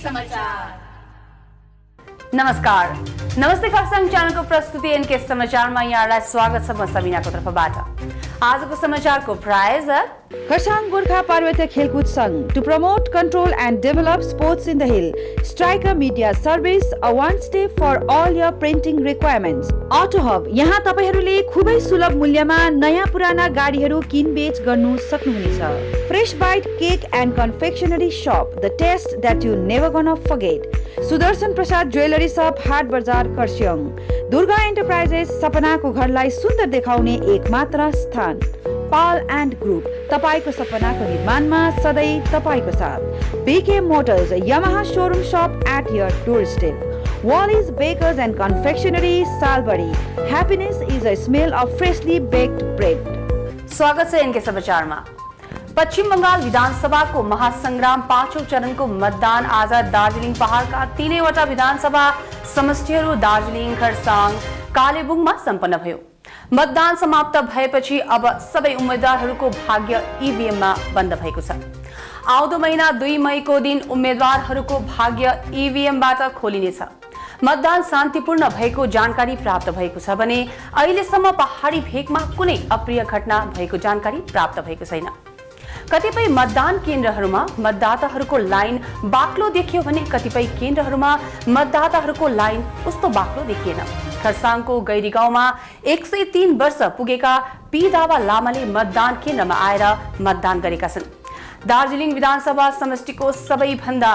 समाचार। नमस्कार, नमस्ते खरसाङ च्यानलको प्रस्तुति एनके समाचारमा यहाँलाई स्वागत छ। म सबिनाको तर्फबाट आजको समाचारको प्रायोजक खरसाङ गोर्खा पार्वत्य खेलकुद संघ to promote control and develop sports in the hill striker media service a one step for all your printing requirements. Auto hub, यहाँ तपाईहरूले खुबै सुलभ मूल्यमा नयाँ पुराना गाडीहरू किनबेच गर्नु सक्नुहुनेछ। Fresh bite cake and confectionery shop, the taste that you never gonna forget. Sudarshan Prasad jewellery shop, हाट बजार, खरसाङ। दुर्गा एन्टरप्राइजेस, सपनाको घरलाई सुन्दर देखाउने एक मात्र स्थान। पाल एन्ड ग्रुप, तपाईको सपनाको निर्माणमा सधैँ तपाईको साथ। BK motors, Yamaha showroom shop at your doorstep. Wally's Bakers and Confectionery, Salbari. Happiness is a smell of freshly baked bread। स्वागत छ एनके समाचारमा। पश्चिम बंगाल विधानसभाको महासंग्राम 5औं चरणको मतदान आज दार्जिलिङ पहाडका तीनैवटा विधानसभा समष्टिहरू दार्जिलिङ, खरसाङ, कालेबुङमा सम्पन्न भयो। मतदान समाप्त भएपछि अब सबै उम्मेद्वारहरूको भाग्य ईभीएममा बन्द भएको छ। आउँदो महिना 2 मईको दिन उम्मेद्वारहरूको भाग्य ईभीएमबाट खोलिनेछ। मतदान शान्तिपूर्ण भएको जानकारी प्राप्त भएको छ भने अहिलेसम्म पहाडी भेगमा कुनै अप्रिय घटना भएको जानकारी प्राप्त भएको छैन। कतिपय मतदान केन्द्रहरूमा मतदाताहरूको लाइन बाक्लो देखियो भने कतिपय केन्द्रहरूमा मतदाताहरूको लाइन उस्तो बाक्लो देखिएन। खरसाङको गैरी गाउँमा 103 वर्ष पुगेका पी दावा लामाले मतदान केन्द्रमा आएर मतदान गरेका छन्। दार्जिलिङ विधानसभा समष्टिको सबैभन्दा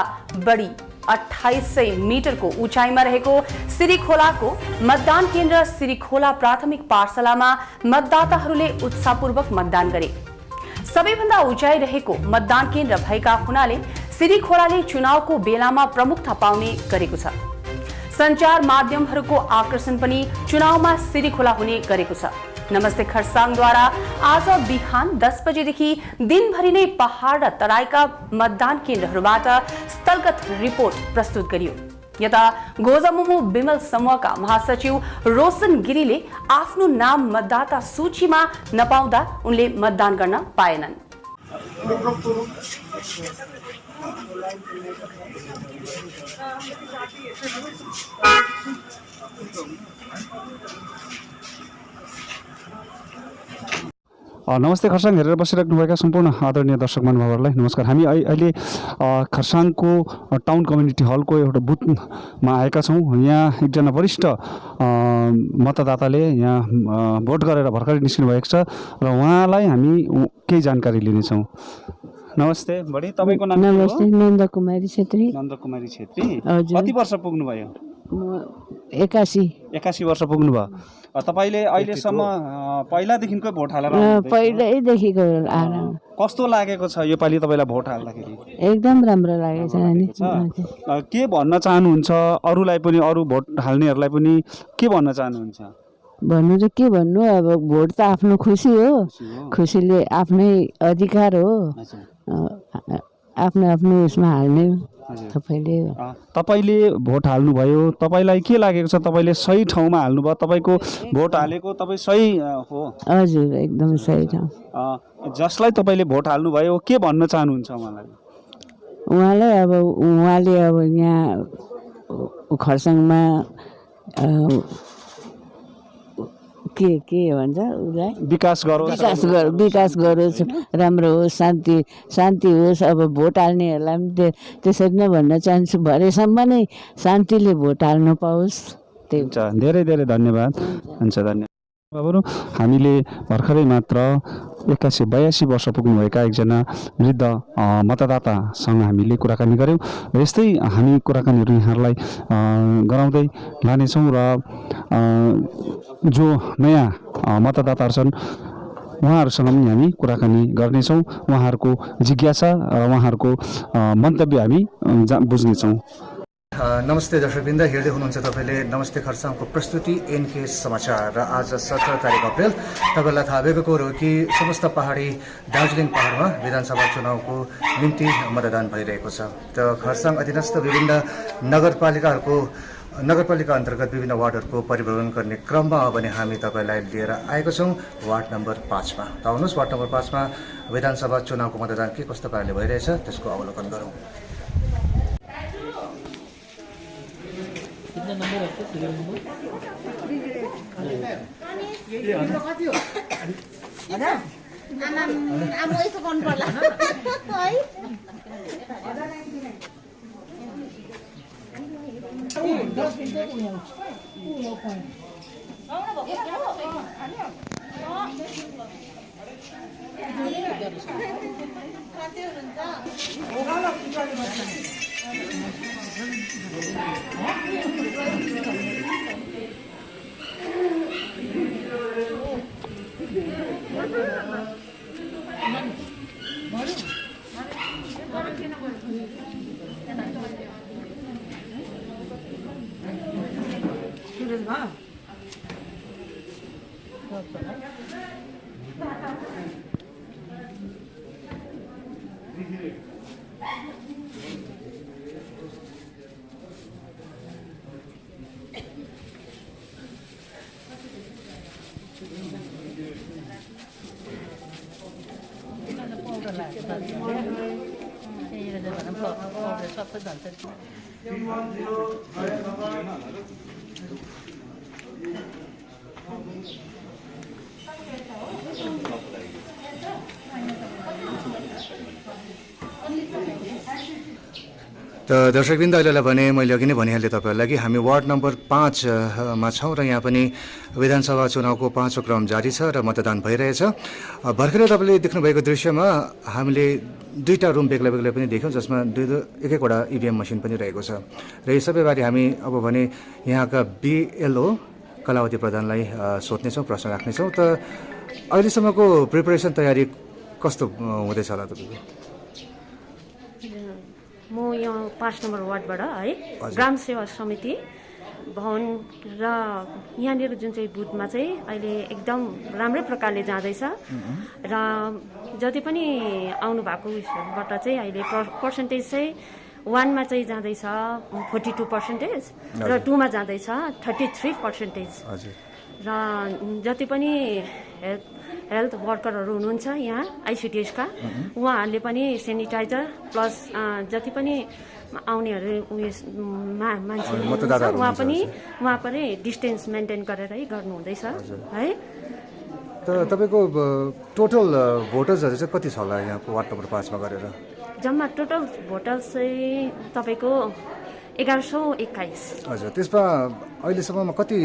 बढी 2800 मिटरको उचाइमा रहेको सिरिखोलाको मतदान केन्द्र सिरिखोला प्राथमिक पाठशालामा मतदाताहरूले उत्साहपूर्वक मतदान गरे। सबैभन्दा उचाइ रहेको मतदान केन्द्र भएका हुनाले सिरिखोलाले चुनावको बेलामा प्रमुखता पाउने गरेको छ। सञ्चार माध्यमहरूको आकर्षण पनि चुनावमा सिरिखोला हुने गरेको छ। नमस्ते खरसाङद्वारा आज बिहान 10 बजेदेखि दिनभरि नै पहाड र तराईका मतदान केन्द्रहरूबाट स्थलगत रिपोर्ट प्रस्तुत गरियो। यता गोजामुमु विमल समूहका महासचिव रोशन गिरीले आफ्नो नाम मतदाता सूचीमा नपाउँदा उनले मतदान गर्न पाएनन्। नमस्ते खरसाङ हेरेर बसिराख्नुभएका सम्पूर्ण आदरणीय दर्शक महानुभावहरूलाई नमस्कार। हामी अहिले खरसाङको टाउन कम्युनिटी हलको एउटा बुथमा आएका छौँ। यहाँ एकजना वरिष्ठ मतदाताले यहाँ भोट गरेर भर्खरै निस्किनु भएको छ र उहाँलाई हामी केही जानकारी लिनेछौँ। नमस्ते बडी, तपाईँको नाम? नमस्ते, नन्दकुमारी छेत्री। नन्दकुमारी छेत्री, कति वर्ष पुग्नुभयो? 81 वर्ष पुग्नुभयो। तपाईले अहिलेसम्म पहिलादेखिकै भोट हालेर? पहिल्यैदेखिको हालेर। कस्तो लागेको छ योपालि तपाईँलाई भोट हाल्दाखेरि? एकदम राम्रो लागेको छ नि। के भन्न चाहनुहुन्छ अरूलाई पनि, अरू भोट हाल्नेहरूलाई पनि के भन्न चाहनुहुन्छ? भन्नु चाहिँ के भन्नु, अब भोट त आफ्नो खुसी हो, खुसीले आफ्नै अधिकार हो, आफ्नो आफ्नो उसमा हाल्ने। तपाईँले भोट हाल्नुभयो, तपाईँलाई के लागेको छ? तपाईँले सही ठाउँमा हाल्नुभयो? तपाईँको भोट हालेको तपाईँ सही हो? हजुर, एकदम सही ठाउँ। जसलाई तपाईँले भोट हाल्नुभयो के भन्न चाहनुहुन्छ उहाँलाई? उहाँले अब यहाँ खरसाङमा के भन्छ उसलाई विकास गरोस्, राम्रो होस्, शान्ति होस्। अब भोट हाल्नेहरूलाई पनि त्यसरी नै भन्न चाहन्छु, भरेसम्म नै शान्तिले भोट हाल्नु पाओस्। त्यही धेरै धेरै धन्यवाद। हुन्छ, धन्यवाद। बाबुहरू, हामीले भर्खरै मात्र 81 वर्ष पुग्नुभएका एकजना वृद्ध मतदातासँग हामीले कुराकानी गऱ्यौँ र यस्तै हामी कुराकानीहरू यहाँहरूलाई गराउँदै लानेछौँ र जो नयाँ मतदाताहरू छन् उहाँहरूसँग पनि हामी कुराकानी गर्नेछौँ। उहाँहरूको जिज्ञासा र उहाँहरूको मन्तव्य हामी बुझ्नेछौँ। नमस्ते दर्शकवृन्द, हेर्दै हुनुहुन्छ तपाईँले नमस्ते खरसाङको प्रस्तुति एनके समाचार र आज 17 तारिक अप्रेल। तपाईँलाई थाहा भएको कुरो हो कि समस्त पहाडी दार्जिलिङ पहाडमा विधानसभा चुनावको निम्ति मतदान भइरहेको छ। त खरसाङ अधीनस्थ विभिन्न नगरपालिका अन्तर्गत विभिन्न वार्डहरूको परिभ्रमण गर्ने क्रममा अब भने हामी तपाईँलाई लिएर आएको छौँ वार्ड नम्बर 5 मा। त आउनुहोस् वार्ड नम्बर 5 मा विधानसभा चुनावको मतदान के कस्तो पाराले भइरहेछ त्यसको अवलोकन गरौँ। आमा यसो गर्नु पर्ला है त दर्शकवृन्द अहिलेलाई भने मैले अघि नै भनिहालेँ तपाईँहरूलाई कि हामी वार्ड नम्बर 5 मा छौँ र यहाँ पनि विधानसभा चुनावको 5औं क्रम जारी छ र मतदान भइरहेछ। भर्खरै तपाईँले देख्नुभएको दृश्यमा हामीले दुईवटा रुम बेग्ला बेग्लै पनि देख्यौँ जसमा एक एकवटा इभिएम मसिन पनि रहेको छ र यी सबैबारे हामी अब भने यहाँका BLO कलावती प्रधानलाई सोध्नेछौँ, प्रश्न राख्नेछौँ। त अहिलेसम्मको प्रिपरेसन तयारी कस्तो हुँदैछ होला तपाईँको? म यहाँ 5 नम्बर वार्डबाट है ग्राम सेवा समिति भवन र यहाँनिर जुन चाहिँ बुथमा चाहिँ अहिले एकदम राम्रै प्रकारले जाँदैछ र जति पनि आउनु भएको उयसबाट चाहिँ अहिले पर्सेन्टेज चाहिँ 1 मा चाहिँ जाँदैछ 42% र 2 मा जाँदैछ 33% र जति पनि हेल्थ वर्करहरू हुनुहुन्छ यहाँ ICDS का उहाँहरूले पनि सेनिटाइजर प्लस जति पनि आउनेहरू उयस मान्छे उहाँ पनि डिस्टेन्स मेन्टेन गरेरै गर्नुहुँदैछ है। त तपाईँको टोटल भोटर्सहरू चाहिँ कति छ होला यहाँको वार्ड नम्बर 5 मा गरेर? जम्मा टोटल भोटर्स चाहिँ तपाईँको 1121। हजुर, त्यसमा अहिलेसम्ममा कति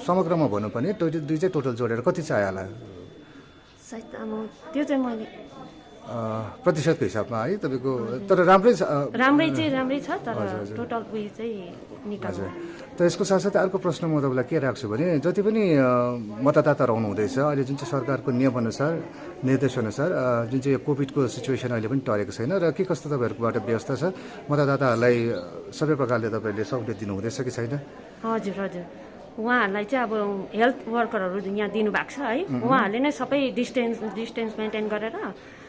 समग्रमा भन्नुपर्ने दुई चाहिँ टोटल जोडेर कति चाहिँ आयो होला सायद अब त्यो चाहिँ मैले प्रतिशतको हिसाबमा है तपाईँको? तर राम्रै छ तर टोटल उयो चाहिँ निकाल्छ। त यसको साथसाथै अर्को प्रश्न म तपाईँलाई के राख्छु भने जति पनि मतदाताहरू आउनुहुँदैछ अहिले जुन चाहिँ सरकारको नियमअनुसार निर्देशअनुसार जुन चाहिँ कोभिडको सिचुएसन अहिले पनि टरेको छैन र के कस्तो तपाईँहरूकोबाट व्यवस्था छ? मतदाताहरूलाई सबै प्रकारले तपाईँहरूले सहुलियत दिनुहुँदैछ कि छैन? हजुर उहाँहरूलाई चाहिँ अब हेल्थ वर्करहरू यहाँ दिनुभएको छ है, उहाँहरूले नै सबै डिस्टेन्स मेन्टेन गरेर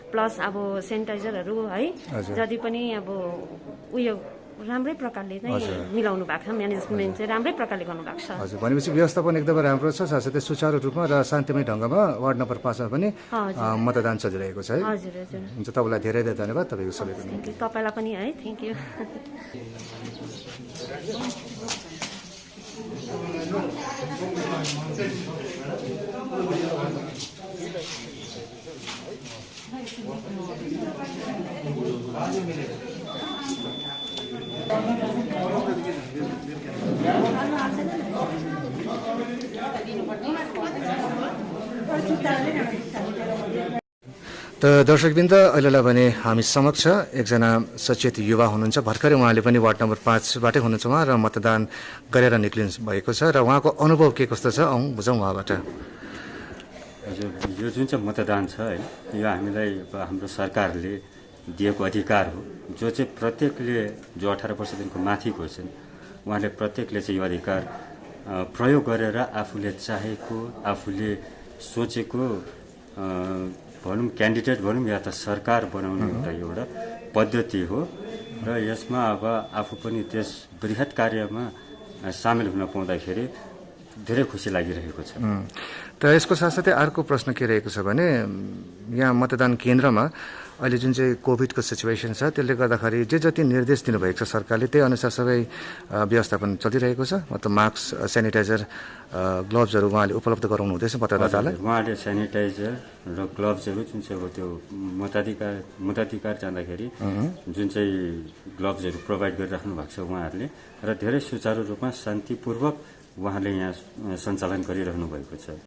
प्लस अब सेनिटाइजरहरू है जति पनि अब उयो राम्रै प्रकारले नै मिलाउनु भएको छ, म्यानेजमेन्ट चाहिँ राम्रै प्रकारले गर्नुभएको छ। हजुर, भनेपछि व्यवस्थापन एकदमै राम्रो छ, साथसाथै सुचारू रूपमा र शान्तिमय ढङ्गमा वार्ड नम्बर 5 मा पनि मतदान चलिरहेको छ है। हजुर हुन्छ, तपाईँलाई धेरै धेरै धन्यवाद तपाईँको सबैको निम्ति। तपाईँलाई पनि है, थ्याङ्क यू। त दर्शकवृन्द अहिलेलाई भने हामी समक्ष एकजना सचेत युवा हुनुहुन्छ। भर्खरै उहाँले पनि वार्ड नम्बर 5 बाटै हुनुहुन्छ उहाँ र मतदान गरेर निक्लिनु भएको छ र उहाँको अनुभव के कस्तो छ बुझौँ उहाँबाट। हजुर, यो जुन चाहिँ मतदान छ है यो हामीलाई हाम्रो सरकारले दिएको अधिकार हो, जो चाहिँ प्रत्येकले जो 18 वर्षदेखिको माथिको छन् उहाँले प्रत्येकले चाहिँ यो अधिकार प्रयोग गरेर आफूले चाहेको आफूले सोचेको भनौँ क्यान्डिडेट भनौँ या त सरकार बनाउने एउटा पद्धति हो र यसमा अब आफू पनि त्यस बृहत कार्यमा सामेल हुन पाउँदाखेरि धेरै खुसी लागिरहेको छ। त यसको साथसाथै अर्को प्रश्न के रहेको छ भने यहाँ मतदान केन्द्रमा अहिले जुन चाहिँ कोभिडको सिचुएसन छ त्यसले गर्दाखेरि जति निर्देश दिनुभएको छ सरकारले त्यही अनुसार सबै व्यवस्थापन चलिरहेको छ मतलब मास्क सेनिटाइजर ग्लोभ्सहरू उहाँले उपलब्ध गराउनु हुँदैछ मतदातालाई उहाँले सेनिटाइजर र ग्लोभ्सहरू जुन चाहिँ अब त्यो मताधिकार जाँदाखेरि जुन चाहिँ ग्लोभ्सहरू प्रोभाइड गरिराख्नु भएको छ उहाँहरूले र धेरै सुचारू रूपमा शान्तिपूर्वक उहाँले यहाँ सञ्चालन गरिरहनु भएको छ।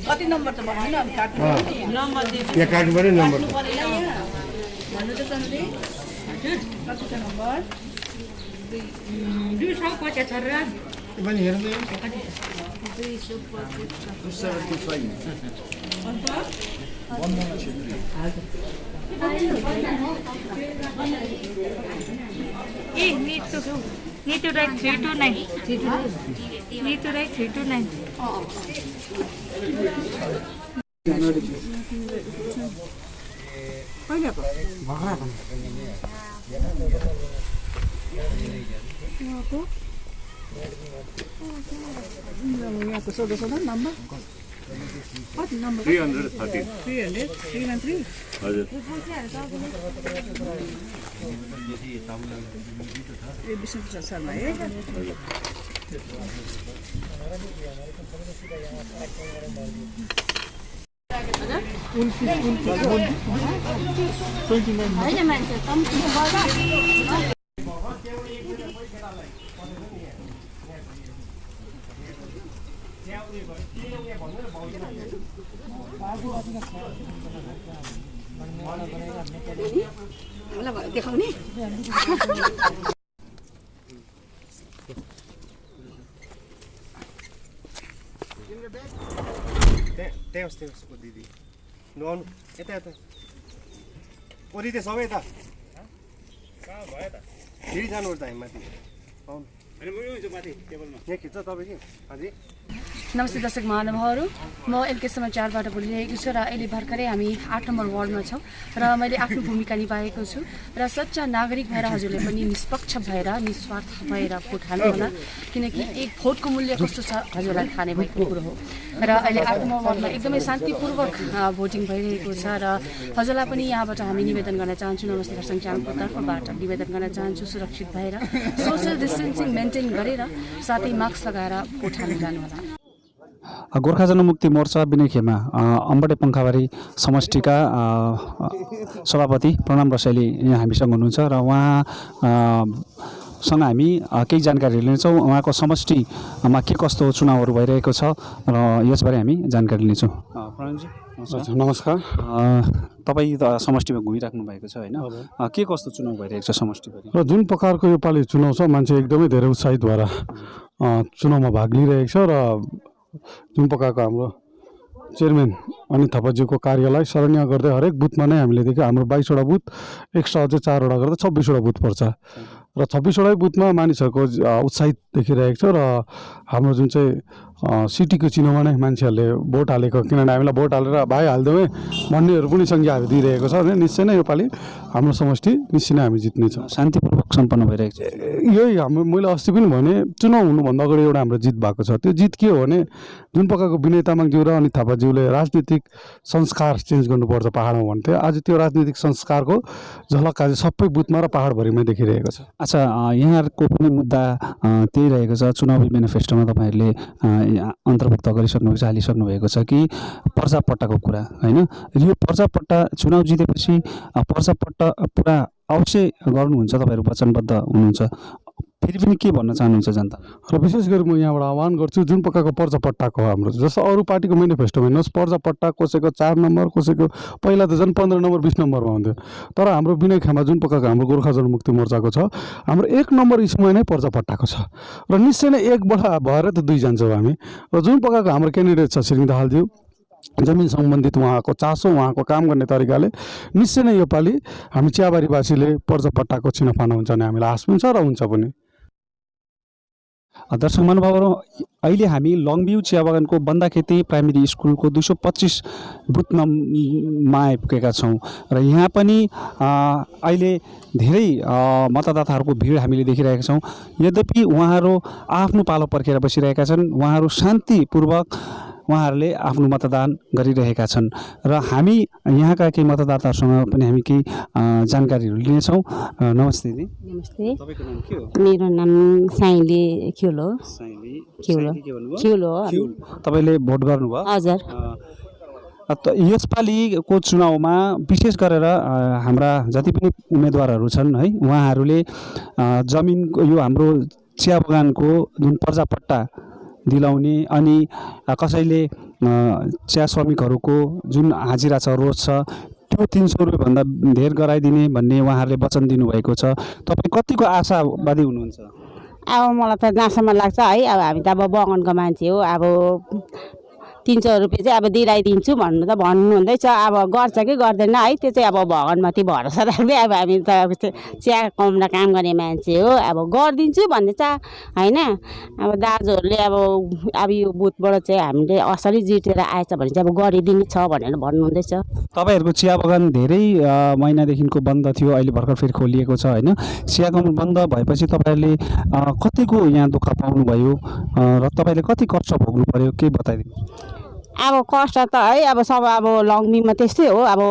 कति नम्बर त भन्नु न काट्नु नम्बर दे यहाँ काट्नु पर्यो नम्बर भन्नु त सन्जय कति छ नम्बर 275 पनि हेर्नु कति 275 Need to write 329. Need to write 329. Number? What number? 313. 313? हजुर ए विष्णु प्रसाद शर्मा है होइन मान्छे देखाउने त्यहाँ दिदी नआउनु यता यता ओरी त्यो सबै यता कहाँ भयो त फेरि जानुपर्छ हामी माथि आउनु यहाँ खिच्छ तपाईँ कि हजुर नमस्ते दर्शक महानुभावहरू म एलके समाचारबाट बोलिरहेको छु र अहिले भर्खरै हामी 8 नम्बर वार्डमा छौँ र मैले आफ्नो भूमिका निभाएको छु र सच्चा नागरिक भएर हजुरले पनि निष्पक्ष भएर निस्वार्थ भएर भोट हाल्नु होला किनकि एक भोटको मूल्य कस्तो छ हजुरलाई थाहा नै भएको कुरो हो र अहिले 8 नम्बर वार्डमा एकदमै शान्तिपूर्वक भोटिङ भइरहेको छ र हजुरलाई पनि यहाँबाट हामी निवेदन गर्न चाहन्छु नमस्ते खरसाङ च्यानलको तर्फबाट निवेदन गर्न चाहन्छु सुरक्षित भएर सोशल डिस्टेन्सिङ मेन्टेन गरेर साथै मास्क लगाएर भोट हाल्न जानुहोला। गोर्खा जनमुक्ति मोर्चा विनय खेमा अम्बटे पङ्खाबारी समष्टिका सभापति प्रणाम रसाइली यहाँ हामीसँग हुनुहुन्छ र उहाँसँग हामी केही जानकारी लिनेछौँ। उहाँको समष्टिमा के कस्तो चुनावहरू भइरहेको छ र यसबारे हामी जानकारी लिनेछौँ। प्रणमजी नमस्कार। तपाईँ त समष्टिमा घुमिराख्नु भएको छ होइन, के कस्तो चुनाव भइरहेको छ समष्टिभरि र जुन प्रकारको योपालि चुनाव छ मान्छे एकदमै धेरै उत्साहित भएर चुनावमा भाग लिइरहेको छ र जुन प्रकारको हाम्रो चेयरम्यान अनित थापाज्यूको कार्यलाई सराहनीय गर्दै हरेक बुथमा नै हामीले देख्यौँ। हाम्रो 22वटा बुथ एक्स्ट्रा अझै 4वटा गर्दा 26वटा बुथ पर्छ र 26वटै बुथमा मानिसहरूको उत्साहित देखिरहेको छ र हाम्रो जुन चाहिँ सिटीको चिनोमा नै मान्छेहरूले भोट हालेको, किनभने हामीलाई भोट हालेर भाइ हालिदेऊ भन्नेहरू पनि सङ्ख्याहरू दिइरहेको छ भने निश्चय नै योपालि हाम्रो समष्टि निश्चय नै हामी जित्नेछौँ। शान्तिपूर्वक सम्पन्न भइरहेको छ। यही हाम्रो मैले अस्ति पनि भने चुनाव हुनुभन्दा अगाडि एउटा हाम्रो जित भएको छ। त्यो जित के हो भने जुन प्रकारको विनय तामाङज्यू र अनित थापाज्यूले राजनीतिक संस्कार चेन्ज गर्नुपर्छ पाहाडमा भन्थे, आज त्यो राजनीतिक संस्कारको झलक आज सबै बुथमा र पाहाडभरिमै देखिरहेको छ। अच्छा यहाँहरूको पनि मुद्दा त्यही रहेको छ। चुनावी मेनिफेस्टोमा तपाईँहरूले अन्तर्भुक्त गरिसक्नु भएको छ, हालिसक्नु भएको छ कि पर्जापट्टाको कुरा होइन। यो पर्जापट्टा चुनाव जितेपछि पर्जापट्टा पुरा अवश्य गर्नुहुन्छ, तपाईँहरू वचनबद्ध हुनुहुन्छ। फेरि पनि के भन्न चाहनुहुन्छ जनता र विशेष गरी म यहाँबाट आह्वान गर्छु, जुन प्रकारको पर्जापट्टाको हाम्रो जस्तो अरू पार्टीको मेनिफेस्टोमा हेर्नुहोस्, पर्जापट्टा कसैको 4 नम्बर, कसैको पहिला त झन् 15 नम्बर 20 नम्बरमा हुन्थ्यो। तर हाम्रो विनय खेमा जुन प्रकारको हाम्रो गोर्खा जनमुक्ति मोर्चाको छ, हाम्रो 1 नम्बर इस्युमा नै पर्जापट्टाको छ र निश्चय नै 1 बडा भएर त 2 जान्छौँ हामी। र जुन प्रकारको हाम्रो क्यान्डिडेट छ श्री दाहालज्यू, जमिन सम्बन्धित उहाँको चासो, उहाँको काम गर्ने तरिकाले निश्चय नै योपालि हामी चियाबारीवासीले पर्जापट्टाको छिनफाना हुन्छ भने हामीलाई आश पनि छ र हुन्छ पनि। दर्शक महानुभावहरू, अहिले हामी लङभ्यू चिया बगानको बन्दाखेती प्राइमेरी स्कुलको 225 बुथमा आइपुगेका छौँ र यहाँ पनि अहिले धेरै मतदाताहरूको भिड हामीले देखिरहेका छौँ। यद्यपि उहाँहरू आफ्नो पालो पर्खेर बसिरहेका छन्, उहाँहरू शान्तिपूर्वक उहाँहरूले आफ्नो मतदान गरिरहेका छन् र हामी यहाँका केही मतदाताहरूसँग पनि हामी केही जानकारीहरू लिनेछौँ। नमस्ते दिदी। नमस्ते, तपाईँको नाम के हो? मेरो नाम साइली ख्युल हो। तपाईँले भोट गर्नुभयो? हजुर। यसपालिको चुनावमा विशेष गरेर हाम्रा जति पनि उम्मेदवारहरू छन् है, उहाँहरूले जमिनको यो हाम्रो चिया बगानको जुन पर्जापट्टा दिलाउने अनि कसैले चिया श्रमिकहरूको जुन हाजिरा छ, रोज छ, त्यो 300 रुपियाँभन्दा धेर गराइदिने भन्ने उहाँहरूले वचन दिनुभएको छ। तपाईँ कतिको आशावादी हुनुहुन्छ? अब मलाई त जहाँसम्म लाग्छ है, अब हामी त अब बगानको मान्छे हो, अब 300 रुपियाँ चाहिँ अब दिलाइदिन्छु भन्नु त भन्नुहुँदैछ। अब गर्छ कि गर्दैन है, त्यो चाहिँ अब भगवान्माथि भरोसा राख्दै अब हामी त अब चिया कमाउन काम गर्ने मान्छे हो, अब गरिदिन्छु भन्ने छ होइन। अब दाजुहरूले अब यो बुथबाट चाहिँ हामीले असली जितेर आएछ भने चाहिँ अब गरिदिने छ भनेर भन्नुहुँदैछ। तपाईँहरूको चिया बगान धेरै महिनादेखिको बन्द थियो, अहिले भर्खर फेरि खोलिएको छ होइन। चिया कमान बन्द भएपछि तपाईँहरूले कतिको यहाँ दुःख पाउनुभयो र तपाईँले कति कष्ट भोग्नु पर्यो, के बताइदिनु? अब कष्ट त है अब सब अब लङभ्यूमा त्यस्तै हो। अब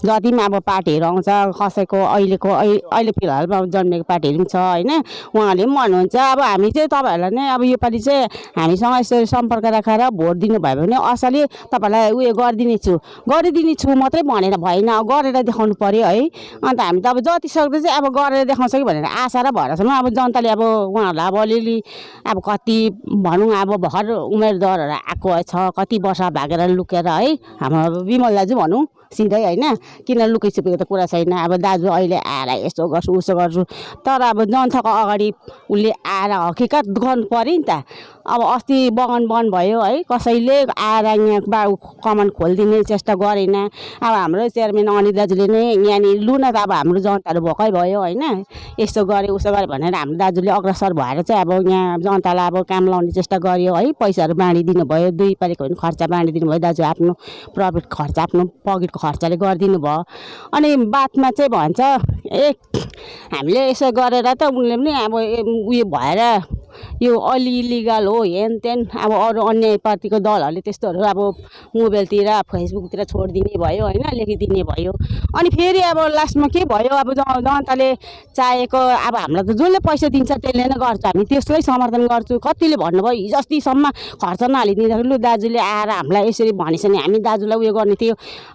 जति पनि अब पार्टीहरू आउँछ, कसैको अहिले फिलहालमा जन्मेको पार्टीहरू पनि छ होइन, उहाँहरूले पनि भन्नुहुन्छ अब हामी चाहिँ तपाईँहरूलाई नै अब योपालि चाहिँ हामीसँग यसरी सम्पर्क राखेर भोट दिनुभयो भने असली तपाईँहरूलाई उयो गरिदिने छु मात्रै भनेर भएन, गरेर देखाउनु पऱ्यो है। अन्त हामी त अब जति सक्दो चाहिँ अब गरेर देखाउँछ कि भनेर आशा र भरोसामा अब जनताले अब उहाँहरूलाई अब अलिअलि अब कति भनौँ अब भर उम्मेदवारहरू आएको छ, कति वर्ष भागेर लुकेर है, हाम्रो विमल दाजु भनौँ सिधै होइन, किन लुकिसकेको त कुरा छैन। अब दाजु अहिले आएर यस्तो गर्छु उसो गर्छु, तर अब जनताको अगाडि उसले आएर हकिकत गर्नु पऱ्यो नि त। अब अस्ति बगान बन्द भयो है, कसैले आएर यहाँ कमान खोलिदिने चेष्टा गरेन। अब हाम्रो चेयरम्यान अनिल दाजुले नै यहाँनिर लु न त अब हाम्रो जनताहरू भएकै भयो होइन, यस्तो गऱ्यो उसो गऱ्यो भनेर हाम्रो दाजुले अग्रसर भएर चाहिँ अब यहाँ जनतालाई अब काम लाउने चेष्टा गर्यो है। पैसाहरू बाँडिदिनु भयो, 2 पालिको पनि खर्च बाँडिदिनु भयो, दाजु आफ्नो प्रफिट खर्च आफ्नो पकेटको खर्चले गरिदिनु भयो। अनि बादमा चाहिँ भन्छ हामीले यसो गरेर त उनले पनि अब उयो भएर यो अलि इलिगल हो हेन तेन, अब अरू अन्य पार्टीको दलहरूले त्यस्तोहरू अब मोबाइलतिर फेसबुकतिर छोडिदिने भयो होइन, लेखिदिने भयो। अनि फेरि अब लास्टमा के भयो, अब जनताले चाहेको अब हामीलाई त जसले पैसा दिन्छ त्यसले नै गर्छ, हामी त्यसलाई समर्थन गर्छु। कतिले भन्नुभयो हिजो अस्तिसम्म खर्च नहालिदिँदाखेरि लु दाजुले आएर हामीलाई यसरी भनेछ नि हामी दाजुलाई उयो गर्ने थियो।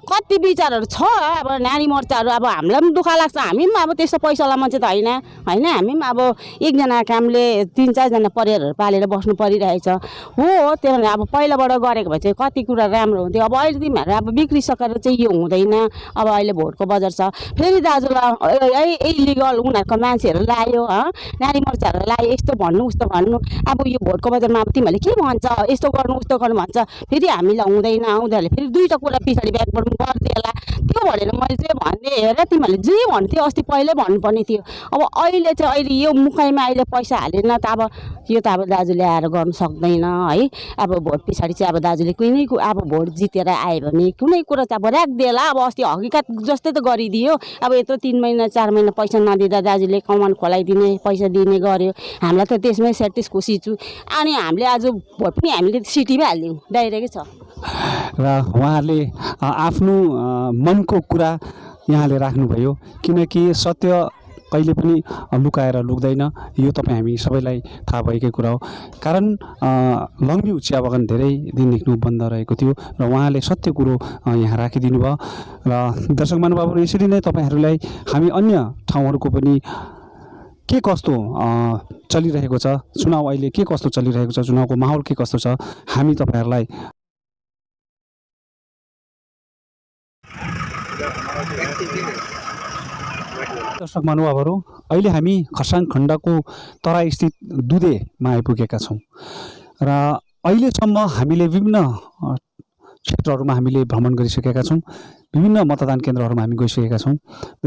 कति विचारहरू छ अब नारी मोर्चाहरू, अब हामीलाई पनि दुःख लाग्छ, हामी पनि अब त्यस्तो पैसावाला मान्छे त होइन, हामी पनि अब एकजना कामले 3-4 जना परिवारहरू पालेर बस्नु परिरहेछ हो। त्यो भने अब पहिलाबाट गरेको भए चाहिँ कति कुरा राम्रो हुन्थ्यो। अब अहिले तिमीहरू अब बिग्रिसकेर चाहिँ यो हुँदैन। अब अहिले भोटको बजार छ, फेरि दाजुलाई इलिगल उनीहरूको मान्छेहरू लायो, नारी मोर्चाहरू लायो, यस्तो भन्नु उस्तो भन्नु। अब यो भोटको बजारमा अब तिमीहरूले के भन्छ, यस्तो गर्नु उस्तो गर्नु भन्छ, फेरि हामीलाई हुँदैन। उनीहरूले फेरि 2टा कुरा पछाडि ब्याकबाट गरिदिएला। त्यो भनेर मैले चाहिँ भन्दै हेर तिमीहरूले जे भन्थ्यो अस्ति पहिल्यै भन्नुपर्ने थियो। अब अहिले यो मुखैमा अहिले पैसा हालेन त अब यो त अब दाजुले आएर गर्नु सक्दैन है। अब भोट पछाडि चाहिँ अब दाजुले कुनै अब भोट जितेर आयो भने कुनै कुरा चाहिँ अब राख्दिएला। अब अस्ति हकिकत जस्तै त गरिदियो। अब यत्रो 3 महिना 4 महिना पैसा नदिँदा दाजुले कमान खोलाइदिने पैसा दिने गर्यो। हामीलाई त त्यसमै सेटिस खुसी छु। अनि हामीले आज भोट पनि हामीले सिटीमै हालिदिउँ, डाइरेक्टै छ। र उहाँहरूले आफ्नो मनको कुरा यहाँले राख्नुभयो, किनकि सत्य कहिले पनि लुकाएर लुक्दैन, यो तपाईँ हामी सबैलाई थाहा भएकै कुरा हो। कारण लङ्बी चिया बगान धेरै दिनदेखि बन्द रहेको थियो र उहाँले सत्य कुरो यहाँ राखिदिनु भयो। र दर्शक महानुभावहरू, यसरी नै तपाईँहरूलाई हामी अन्य ठाउँहरूको पनि के कस्तो चलिरहेको छ, चुनाव अहिले के कस्तो चलिरहेको छ, चुनावको माहौल के कस्तो छ, हामी तपाईँहरूलाई दर्शक महानुभावहरू, अहिले हामी खरसाङ खण्डको तराई स्थित दुधेमा आइपुगेका छौँ र अहिलेसम्म हामीले विभिन्न क्षेत्रहरूमा हामीले भ्रमण गरिसकेका छौँ, विभिन्न मतदान केन्द्रहरूमा हामी गइसकेका छौँ।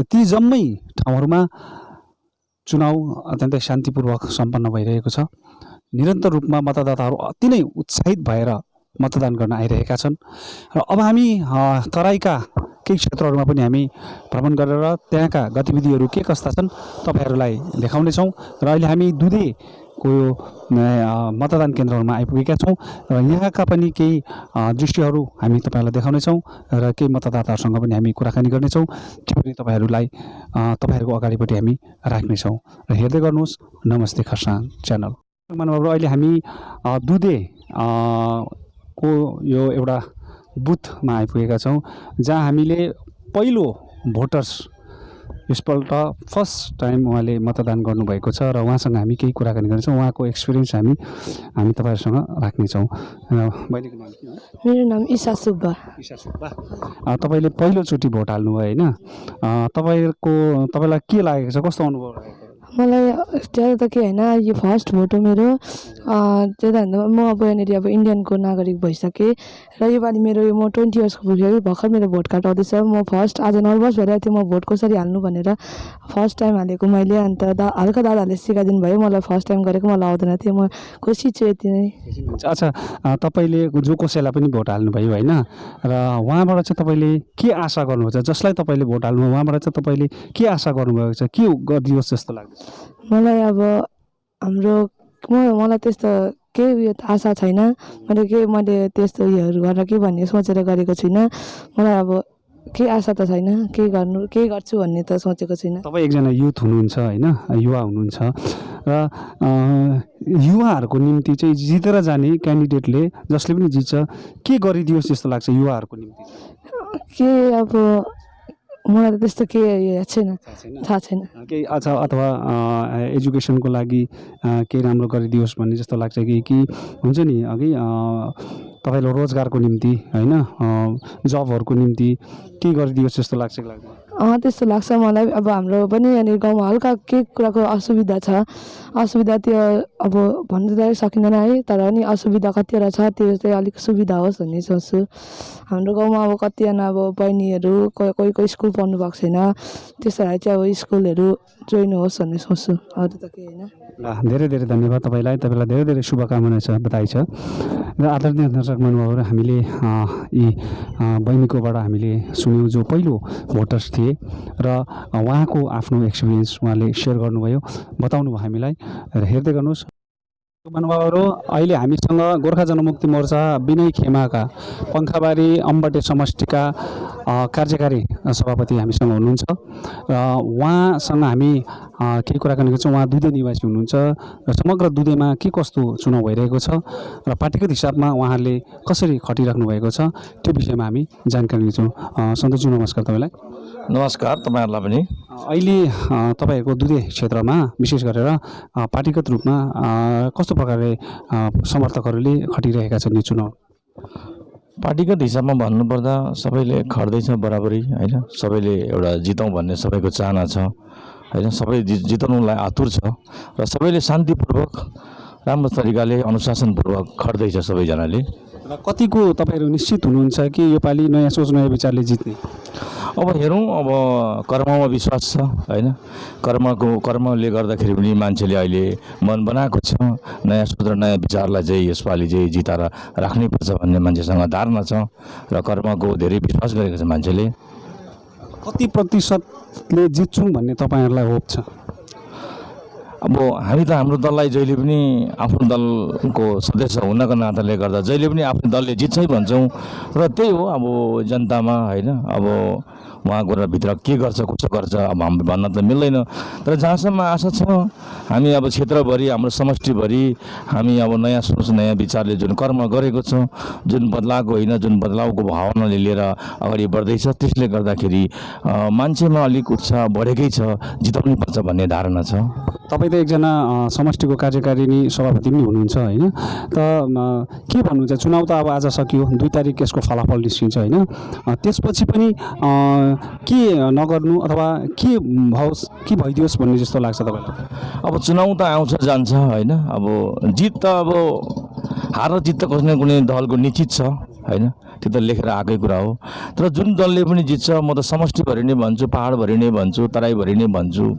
ती जम्मै ठाउँहरूमा चुनाव अत्यन्तै शान्तिपूर्वक सम्पन्न भइरहेको छ। निरन्तर रूपमा मतदाताहरू अति नै उत्साहित भएर मतदान गर्न आइरहेका छन् र अब हामी तराईका केही क्षेत्रहरूमा पनि हामी भ्रमण गरेर त्यहाँका गतिविधिहरू के कस्ता छन् तपाईँहरूलाई देखाउनेछौँ। र अहिले हामी दुधेको मतदान केन्द्रहरूमा आइपुगेका छौँ र यहाँका पनि केही दृश्यहरू हामी तपाईँहरूलाई देखाउनेछौँ र केही मतदाताहरूसँग पनि हामी कुराकानी गर्नेछौँ। त्यो पनि तपाईँहरूको अगाडिपट्टि हामी राख्नेछौँ र हेर्दै गर्नुहोस् नमस्ते खरसाङ च्यानल। महानुभावहरू, अहिले हामी दुधे को यो एउटा बुथमा आइपुगेका छौँ जहाँ हामीले पहिलो भोटर्स यसपल्ट फर्स्ट टाइम उहाँले मतदान गर्नुभएको छ र उहाँसँग हामी केही कुराकानी गर्नेछौँ। उहाँको एक्सपिरियन्स हामी तपाईँहरूसँग राख्नेछौँ। बहिनीको नाम के हो? मेरो नाम इसा सुब्बा। तपाईँले पहिलोचोटि भोट हाल्नुभयो होइन? तपाईँलाई के लागेको छ, कस्तो अनुभव रहेको? मलाई ज्यादा त के होइन, यो फर्स्ट भोट हो मेरो। त्यही त म अब यहाँनिर अब इन्डियनको नागरिक भइसकेँ र योपालि मेरो म 20 इयर्सको पुगेँ, भर्खर मेरो भोट कार्ड आउँदैछ। म फर्स्ट आज नर्भस भइरहेको थिएँ, म भोट कसरी हाल्नु भनेर। फर्स्ट टाइम हालेको मैले, अन्त हल्का दादाहरूले सिकाइदिनु भयो। मलाई फर्स्ट टाइम गरेको, मलाई आउँदैन थियो, म खुसी छु यति नै। अच्छा, तपाईँले जो कसैलाई पनि भोट हाल्नुभयो होइन, र उहाँबाट चाहिँ तपाईँले के आशा गर्नुभएको छ? जसलाई तपाईँले भोट हाल्नुभयो उहाँबाट चाहिँ तपाईँले के आशा गर्नुभएको छ? के गरिदियोस् जस्तो लाग्छ? मलाई अब मलाई त्यस्तो केही उयो आशा छैन। मैले त्यस्तो उयोहरू गरेर के भन्ने सोचेर गरेको छुइनँ। मलाई अब केही आशा त छैन, केही गर्छु भन्ने त सोचेको छुइनँ। तपाईँ एकजना युथ हुनुहुन्छ होइन, युवा हुनुहुन्छ र युवाहरूको निम्ति चाहिँ जितेर जाने क्यान्डिडेटले जसले पनि जित्छ के गरिदियोस् जस्तो लाग्छ युवाहरूको निम्ति? के अब मलाई त त्यस्तो केही थाहा छैन केही। अच्छा, अथवा एजुकेसनको लागि केही राम्रो गरिदियोस् भन्ने जस्तो लाग्छ कि हुन्छ नि अघि तपाईँले रोजगारको निम्ति होइन, जबहरूको निम्ति के गरिदियोस् जस्तो लाग्छ कि लाग्दैन? त्यस्तो लाग्छ मलाई। अब हाम्रो पनि यहाँनिर गाउँमा हल्का के कुराको असुविधा छ, असुविधा त्यो अब भन्नु त सकिँदैन है, तर पनि असुविधा कतिवटा छ, त्यो चाहिँ अलिक सुविधा होस् भन्ने सोच्छु। हाम्रो गाउँमा अब कतिजना अब बहिनीहरू कोही स्कुल पढ्नु भएको छैन, त्यसोलाई चाहिँ अब स्कुलहरू जोइन होस् भन्ने सोच्छु, अरू त केही होइन। धेरै धेरै धन्यवाद तपाईँलाई धेरै धेरै शुभकामना छ, बधाई छ। र आदरणीय दर्शक महानुभावहरू, हामीले यी बहिनीकोबाट हामीले सुन्यौँ जो पहिलो भोटर्स थिए र उहाँको आफ्नो एक्सपिरियन्स उहाँले सेयर गर्नुभयो, बताउनु भयो हामीलाई। र हेर्दै गर्नुहोस् महानुभावहरू, अहिले हामीसँग गोर्खा जनमुक्ति मोर्चा विनय खेमाका पङ्खाबारी अम्बटे समष्टिका कार्यकारी सभापति हामीसँग हुनुहुन्छ र उहाँसँग हामी केही कुराकानी गर्छौँ। उहाँ दुधे निवासी हुनुहुन्छ र समग्र दुधेमा के कस्तो चुनाव भइरहेको छ र पार्टीगत हिसाबमा उहाँहरूले कसरी खटिराख्नु भएको छ त्यो विषयमा हामी जानकारी लिन्छौँ। सन्तोषजी नमस्कार तपाईँलाई। नमस्कार तपाईँहरूलाई पनि। अहिले तपाईँहरूको दुधे क्षेत्रमा विशेष गरेर पार्टीगत रूपमा कस्तो प्रकारले समर्थकहरूले खटिरहेका छन् यो चुनाव? पार्टीगत हिसाबमा भन्नुपर्दा सबैले खट्दैछ बराबरी होइन, सबैले एउटा जितौँ भन्ने सबैको चाहना छ होइन, सबै जिताउनुलाई आतुर छ र सबैले शान्तिपूर्वक राम्रो तरिकाले अनुशासनपूर्वक खट्दैछ सबैजनाले। र कतिको तपाईँहरू निश्चित हुनुहुन्छ कि योपालि नयाँ सोच नयाँ विचारले जित्ने? अब हेरौँ, अब कर्ममा विश्वास छ होइन, कर्मले गर्दाखेरि पनि मान्छेले अहिले मन बनाएको छ नयाँ सोच र नयाँ विचारलाई चाहिँ यसपालि चाहिँ जिताएर राख्नैपर्छ भन्ने मान्छेसँग धारणा छ र कर्मको धेरै विश्वास गरेको छ मान्छेले। कति प्रतिशतले जित्छौँ भन्ने तपाईँहरूलाई होप छ? अब हामी त हाम्रो दललाई जहिले पनि आफ्नो दलको सदस्य हुनको नाताले गर्दा जहिले पनि आफ्नो दलले जित्छै भन्छौँ र त्यही हो अब जनतामा होइन। अब उहाँ गएर भित्र के गर्छ कसो गर्छ अब हामी भन्न त मिल्दैन। तर जहाँसम्म आशा छ हामी अब क्षेत्रभरि हाम्रो समष्टिभरि हामी अब नयाँ सोच नयाँ विचारले जुन कर्म गरेको छौँ, जुन बदलाएको होइन जुन बदलावको भावनाले लिएर अगाडि बढ्दैछ, त्यसले गर्दाखेरि मान्छेमा अलिक उत्साह बढेकै छ, जिताउनै पर्छ भन्ने धारणा छ। तपाईँ त एकजना समष्टिको कार्यकारिणी सभापति पनि हुनुहुन्छ होइन, त के भन्नुहुन्छ? चुनाव त अब आज सकियो, 2 तारिक यसको फलाफल निस्किन्छ होइन, त्यसपछि पनि के नगर्नु अथवा के भइदियोस् भन्ने जस्तो लाग्छ तपाईँलाई? अब चुनाव त आउँछ जान्छ होइन, अब जित त अब हार र जित त कुनै न कुनै दलको निश्चित छ होइन, त्यो त लेखेर आएकै कुरा हो। तर जुन दलले पनि जित्छ म त समष्टिभरि नै भन्छु, पहाडभरि नै भन्छु, तराईभरि नै भन्छु।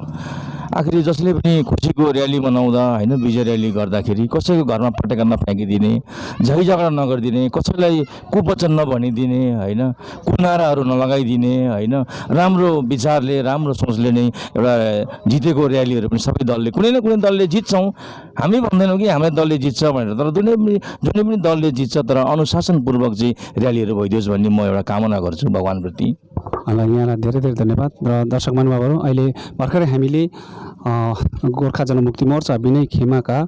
आखिर जसले पनि खुसीको र्याली मनाउँदा होइन, विजय र्याली गर्दाखेरि कसैको घरमा पटेका नफ्याँकिदिने, झै झगडा नगरिदिने, कसैलाई कुवचन नभनिदिने होइन, कुनाराहरू नलगाइदिने होइन, राम्रो विचारले राम्रो सोचले नै एउटा जितेको र्यालीहरू पनि सबै दलले कुनै न कुनै दलले जित्छौँ, हामी भन्दैनौँ कि हाम्रो दलले जित्छ भनेर, तर जुनै पनि दलले जित्छ तर अनुशासनपूर्वक चाहिँ र्यालीहरू भइदियोस् भन्ने म एउटा कामना गर्छु भगवान्प्रति। यहाँलाई धेरै धेरै धन्यवाद। र दर्शक महानुभावहरू, अहिले भर्खरै हामीले गोर्खा जनमुक्ति मोर्चा विनय खेमाका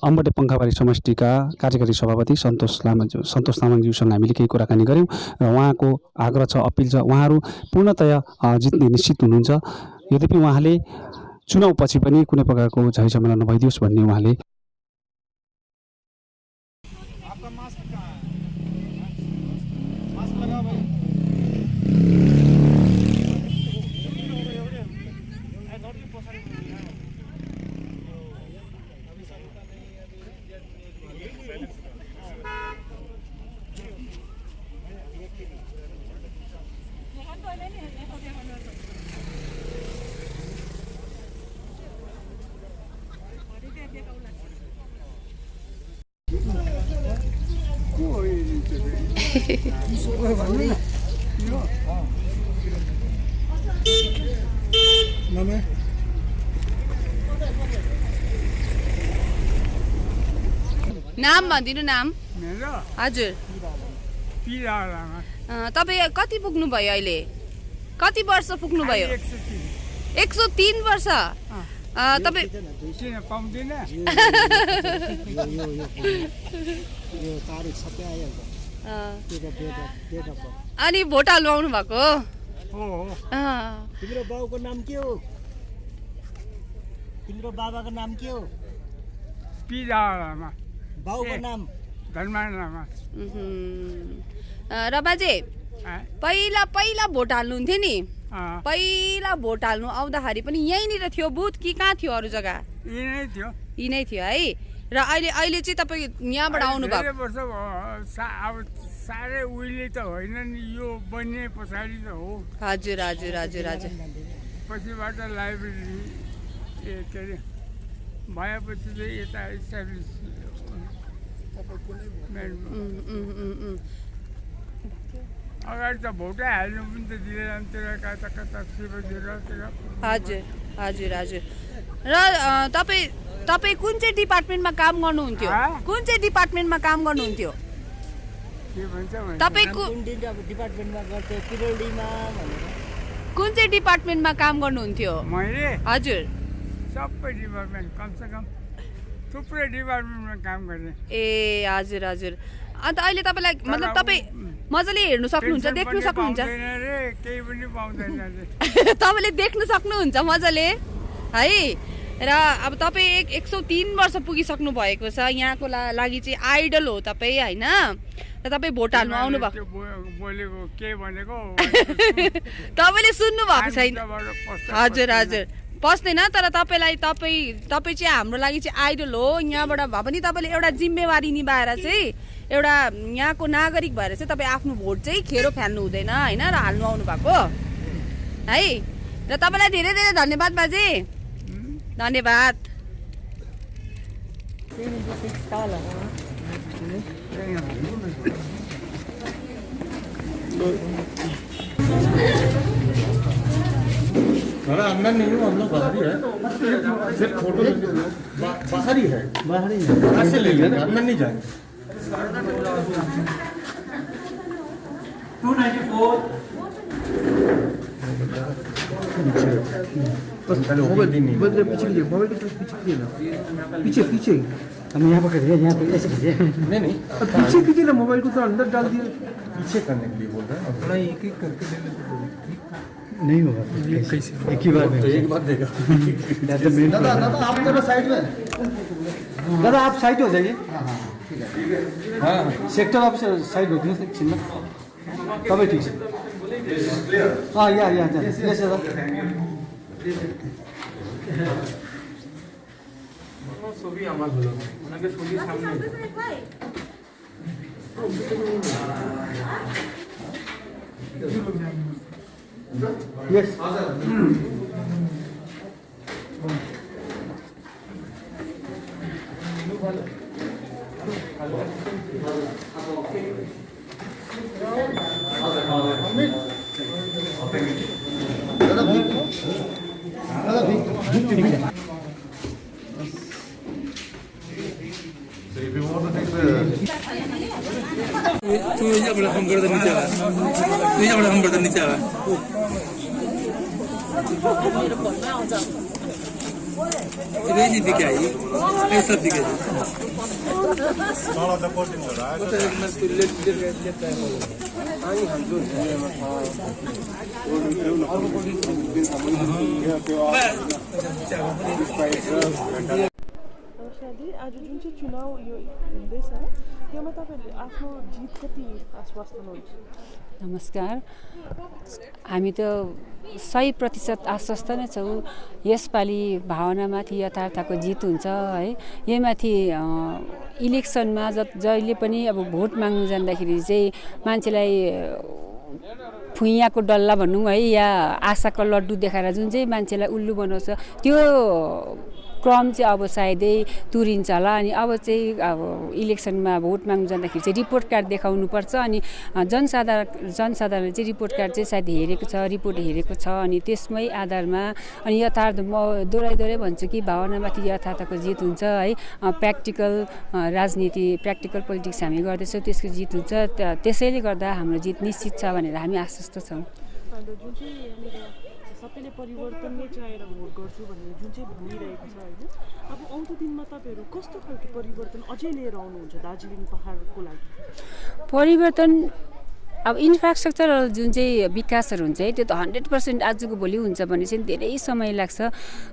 अम्बटे पङ्खाबारी समष्टिका कार्यकारी सभापति सन्तोष तामाङज्यूसँग हामीले केही कुराकानी गऱ्यौँ र उहाँको आग्रह छ, अपिल छ, उहाँहरू पूर्णतया जित्ने निश्चित हुनुहुन्छ। यद्यपि उहाँले चुनावपछि पनि कुनै प्रकारको झैझमेला नभइदियोस् भन्ने उहाँले नाम भनिदिनु। नाम? हजुर। तपाईँ कति पुग्नुभयो अहिले? कति वर्ष पुग्नुभयो? 103 वर्ष। तपाईँ अनि भोट हाल्नु आउनु भएको? तिम्रो बाउको नाम के हो? तिम्रो बाबाको नाम के हो? बाउको नाम धनमान लामा। र बाजे पहिला भोट हाल्नुहुन्थ्यो नि, पहिला भोट हाल्नु आउँदाखेरि पनि यहीँनिर थियो बुथ कि कहाँ थियो अरू जग्गा? यिनै थियो है। र अहिले चाहिँ तपाईँ यहाँबाट आउनु भएको? साह्रै उहिले त होइन नि, यो बन्ने पछाडि त हो। हजुर हजुर हजुर हजुर। पछिबाट लाइब्रेरी के अरे भएपछि चाहिँ यता इस्टाब्लिस। अगाडि त भोटै हाल्नु पनि त दिँदैन, कता कता शिवजीतिर। हजुर हजुर हजुर। र तपाईँ कुन चाहिँ डिपार्टमेन्टमा काम गर्नुहुन्थ्यो? कुन चाहिँ डिपार्टमेन्टमा काम गर्नुहुन्थ्यो? तपाईँ डिपार्टमेन्टमा गर्थ्यो पिरोडीमा भनेर। कुन चाहिँ डिपार्टमेन्टमा काम गर्नुहुन्थ्यो? मैले? हजुर। सबै डिपार्टमेन्ट, कमसेकम थुप्रै डिपार्टमेन्टमा काम गर्ने। ए हजुर हजुर। अन्त अहिले तपाईँलाई मतलब तपाईँ मजाले हेर्नु सक्नुहुन्छ, देख्नु सक्नुहुन्छ? केही पनि पाउँदैन। तपाईँले देख्नु सक्नुहुन्छ मजाले है। र अब तपाईँ 103 वर्ष पुगिसक्नु भएको छ, यहाँको लागि चाहिँ आइडल हो तपाईँ होइन। र तपाईँ भोट हाल्नु आउनु भएको? बोलेको के भनेको तपाईँले सुन्नु भएको छैन? हजुर हजुर पस्दैन। तर तपाईँ चाहिँ हाम्रो लागि चाहिँ आइडल हो। यहाँबाट भए पनि तपाईँले एउटा जिम्मेवारी निभाएर चाहिँ एउटा यहाँको नागरिक भएर चाहिँ तपाईँ आफ्नो भोट चाहिँ खेरो फाल्नु हुँदैन होइन, र हाल्नु आउनु भएको है। र तपाईँलाई धेरै धेरै धन्यवाद बाजे, धन्यवाद। हमारा अंदर नहीं हो, हम लोग बाहर ही है, सिर्फ फोटो बाहर ही है, बाहर से ले लेंगे, अंदर नहीं जाएंगे। 294 मोबाइल पीछे पीछे हम यहाँ पकड़ दिए, यहाँ ऐसे खींचे नहीं पीछे खींचे ना, मोबाइल को तो अंदर डाल दिया, पीछे करने के लिए बोल रहे हैं। थोड़ा एक एक करके ले लेते नहीं होगा कैसे, एक ही बार में एक बार देगा। दादा आप जरा साइड में, दादा आप साइड हो जाइए। हाँ सेक्टर आप साइड हो दिनुहोस् न एकछिनमा, तपाईँ ठिक छ। यहाँ यस दादा ছবি আমার হলো ওনাকে ছবি সামনে यस आज जुन चाहिँ चुनाव यो हुँदैछ त्यसमा तपाईहरुले आफ्नो जित कति आश्वस्त हुनुहुन्छ? नमस्कार, हामी त 100% आश्वस्त नै छौँ। यसपालि भावनामाथि यथार्थको जित हुन्छ है। यहीमाथि इलेक्सनमा जहिले पनि अब भोट माग्नु जाँदाखेरि चाहिँ मान्छेलाई फुइयाको डल्ला भनौँ है, या आशाको लड्डु देखाएर जुन चाहिँ मान्छेलाई उल्लु बनाउँछ त्यो क्रम चाहिँ अब सायदै तुरिन्छ होला। अनि अब चाहिँ अब इलेक्सनमा भोट माग्नु जाँदाखेरि चाहिँ रिपोर्ट कार्ड देखाउनुपर्छ। अनि जनसाधारणले चाहिँ रिपोर्ट कार्ड चाहिँ सायद हेरेको छ, रिपोर्ट हेरेको छ। अनि त्यसमै आधारमा अनि यथार्थ म दोहोऱ्याइ भन्छु कि भावनामाथि यथार्थको जित हुन्छ है। प्र्याक्टिकल राजनीति, प्र्याक्टिकल पोलिटिक्स हामी गर्दैछौँ, त्यसको जित हुन्छ। त्यसैले गर्दा हाम्रो जित निश्चित छ भनेर हामी आश्वस्त छौँ। सबैले परिवर्तन नै चाहेर भोट गर्छु भन्ने जुन चाहिँ भनिरहेको छ होइन, अब आउँदो दिनमा तपाईँहरू कस्तो खालको परिवर्तन अझै लिएर आउनुहुन्छ दार्जिलिङ पहाडको लागि? परिवर्तन अब इन्फ्रास्ट्रक्चरल जुन चाहिँ विकासहरू हुन्छ है, त्यो त 100% आजको भोलि हुन्छ भने चाहिँ धेरै समय लाग्छ।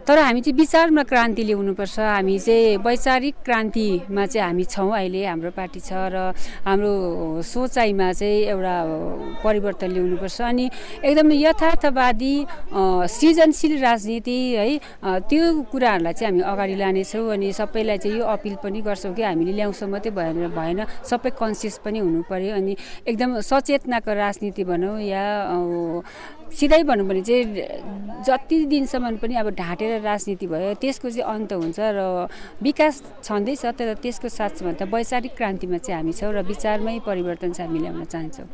तर हामी चाहिँ विचारमा क्रान्ति ल्याउनुपर्छ। हामी चाहिँ वैचारिक क्रान्तिमा चाहिँ हामी छौँ अहिले, हाम्रो पार्टी छ र हाम्रो सोचाइमा चाहिँ एउटा परिवर्तन ल्याउनुपर्छ। अनि एकदम यथार्थवादी सृजनशील राजनीति है, त्यो कुराहरूलाई चाहिँ हामी अगाडि लानेछौँ। अनि सबैलाई चाहिँ यो अपिल पनि गर्छौँ कि हामीले ल्याउँछौँ मात्रै भएन, सबै कन्सियस पनि हुनु पर्यो। अनि एकदम सचेतनाको राजनीति भनौँ या सिधै भनौँ भने चाहिँ जति दिनसम्म पनि अब ढाँटेर राजनीति भयो त्यसको चाहिँ अन्त हुन्छ र विकास छँदैछ। तर त्यसको साथमा त वैचारिक क्रान्तिमा चाहिँ हामी छौँ र विचारमै परिवर्तन चाहिँ हामी ल्याउन चाहन्छौँ।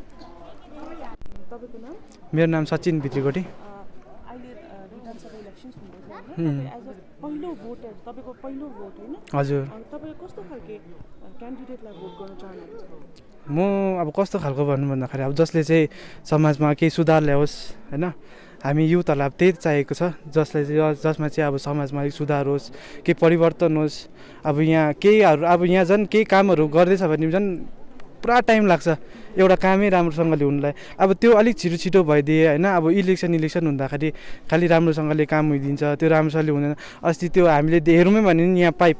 मेरो नाम सचिन भित्रीकोटी। पहिलो भोटर, तपाईको पहिलो भोट हैन? हजुर। तपाईले कस्तो खालके क्यान्डिडेटलाई भोट गर्न चाहनुहुन्छ? म अब कस्तो खालको भन्नु भन्दाखेरि अब जसले चाहिँ समाजमा केही सुधार ल्याओस् हैन, हामी युथहरूलाई अब त्यही चाहिएको छ। जसमा चाहिँ अब समाजमा अलिक सुधार होस्, केही परिवर्तन होस्। अब यहाँ झन् केही कामहरू गर्दैछ भने झन् पुरा टाइम लाग्छ एउटा कामै राम्रोसँगले हुनुलाई। अब त्यो अलिक छिटो भइदिए होइन। अब इलेक्सन हुँदाखेरि खालि राम्रोसँगले काम हुइदिन्छ, त्यो राम्रोसँगले हुँदैन। अस्ति त्यो हामीले हेरौँ भने नि यहाँ पाइप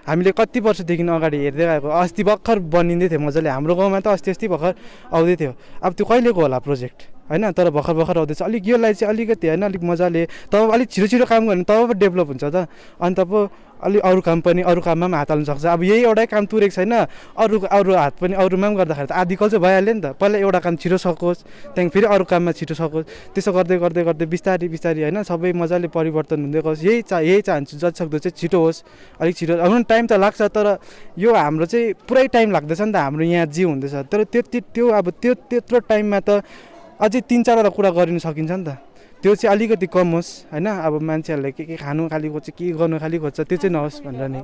हामीले कति वर्षदेखि अगाडि हेर्दै गएको, अस्ति भर्खर बनिँदै थियो मजाले। हाम्रो गाउँमा त अस्ति भर्खर आउँदै थियो। अब त्यो कहिलेको होला प्रोजेक्ट होइन, तर भर्खर आउँदैछ। अलिक यसलाई चाहिँ अलिकति होइन अलिक मजाले तब अलिक छिटो काम गर्यो भने तब पो डेभलप हुन्छ त। अनि तब अलिक अरू काममा पनि हात हाल्नु सक्छ। अब यही एउटै काम तुरेको छैन, अरू हात पनि अरूमा पनि गर्दाखेरि त आधिकल चाहिँ भइहाल्यो नि त। पहिला एउटा काम छिटो सकोस्, त्यहाँदेखि फेरि अरू काममा छिटो सकोस्। त्यसो गर्दै बिस्तारी होइन सबै मजाले परिवर्तन हुँदै गयोस्। यही चाहन्छु, जतिसक्दो चाहिँ छिटो होस्, अलिक छिटो। अब टाइम त लाग्छ, तर यो हाम्रो चाहिँ पुरै टाइम लाग्दैछ नि त हाम्रो यहाँ जे हुँदैछ। तर त्यत्रो टाइममा त अझै 3-4वटा कुरा गरिनु सकिन्छ नि त। त्यो चाहिँ अलिकति कम होस् होइन। अब मान्छेहरूले के खानु खाली खोज्छ, के गर्नु खाली खोज्छ, त्यो चाहिँ नहोस् भनेर नि।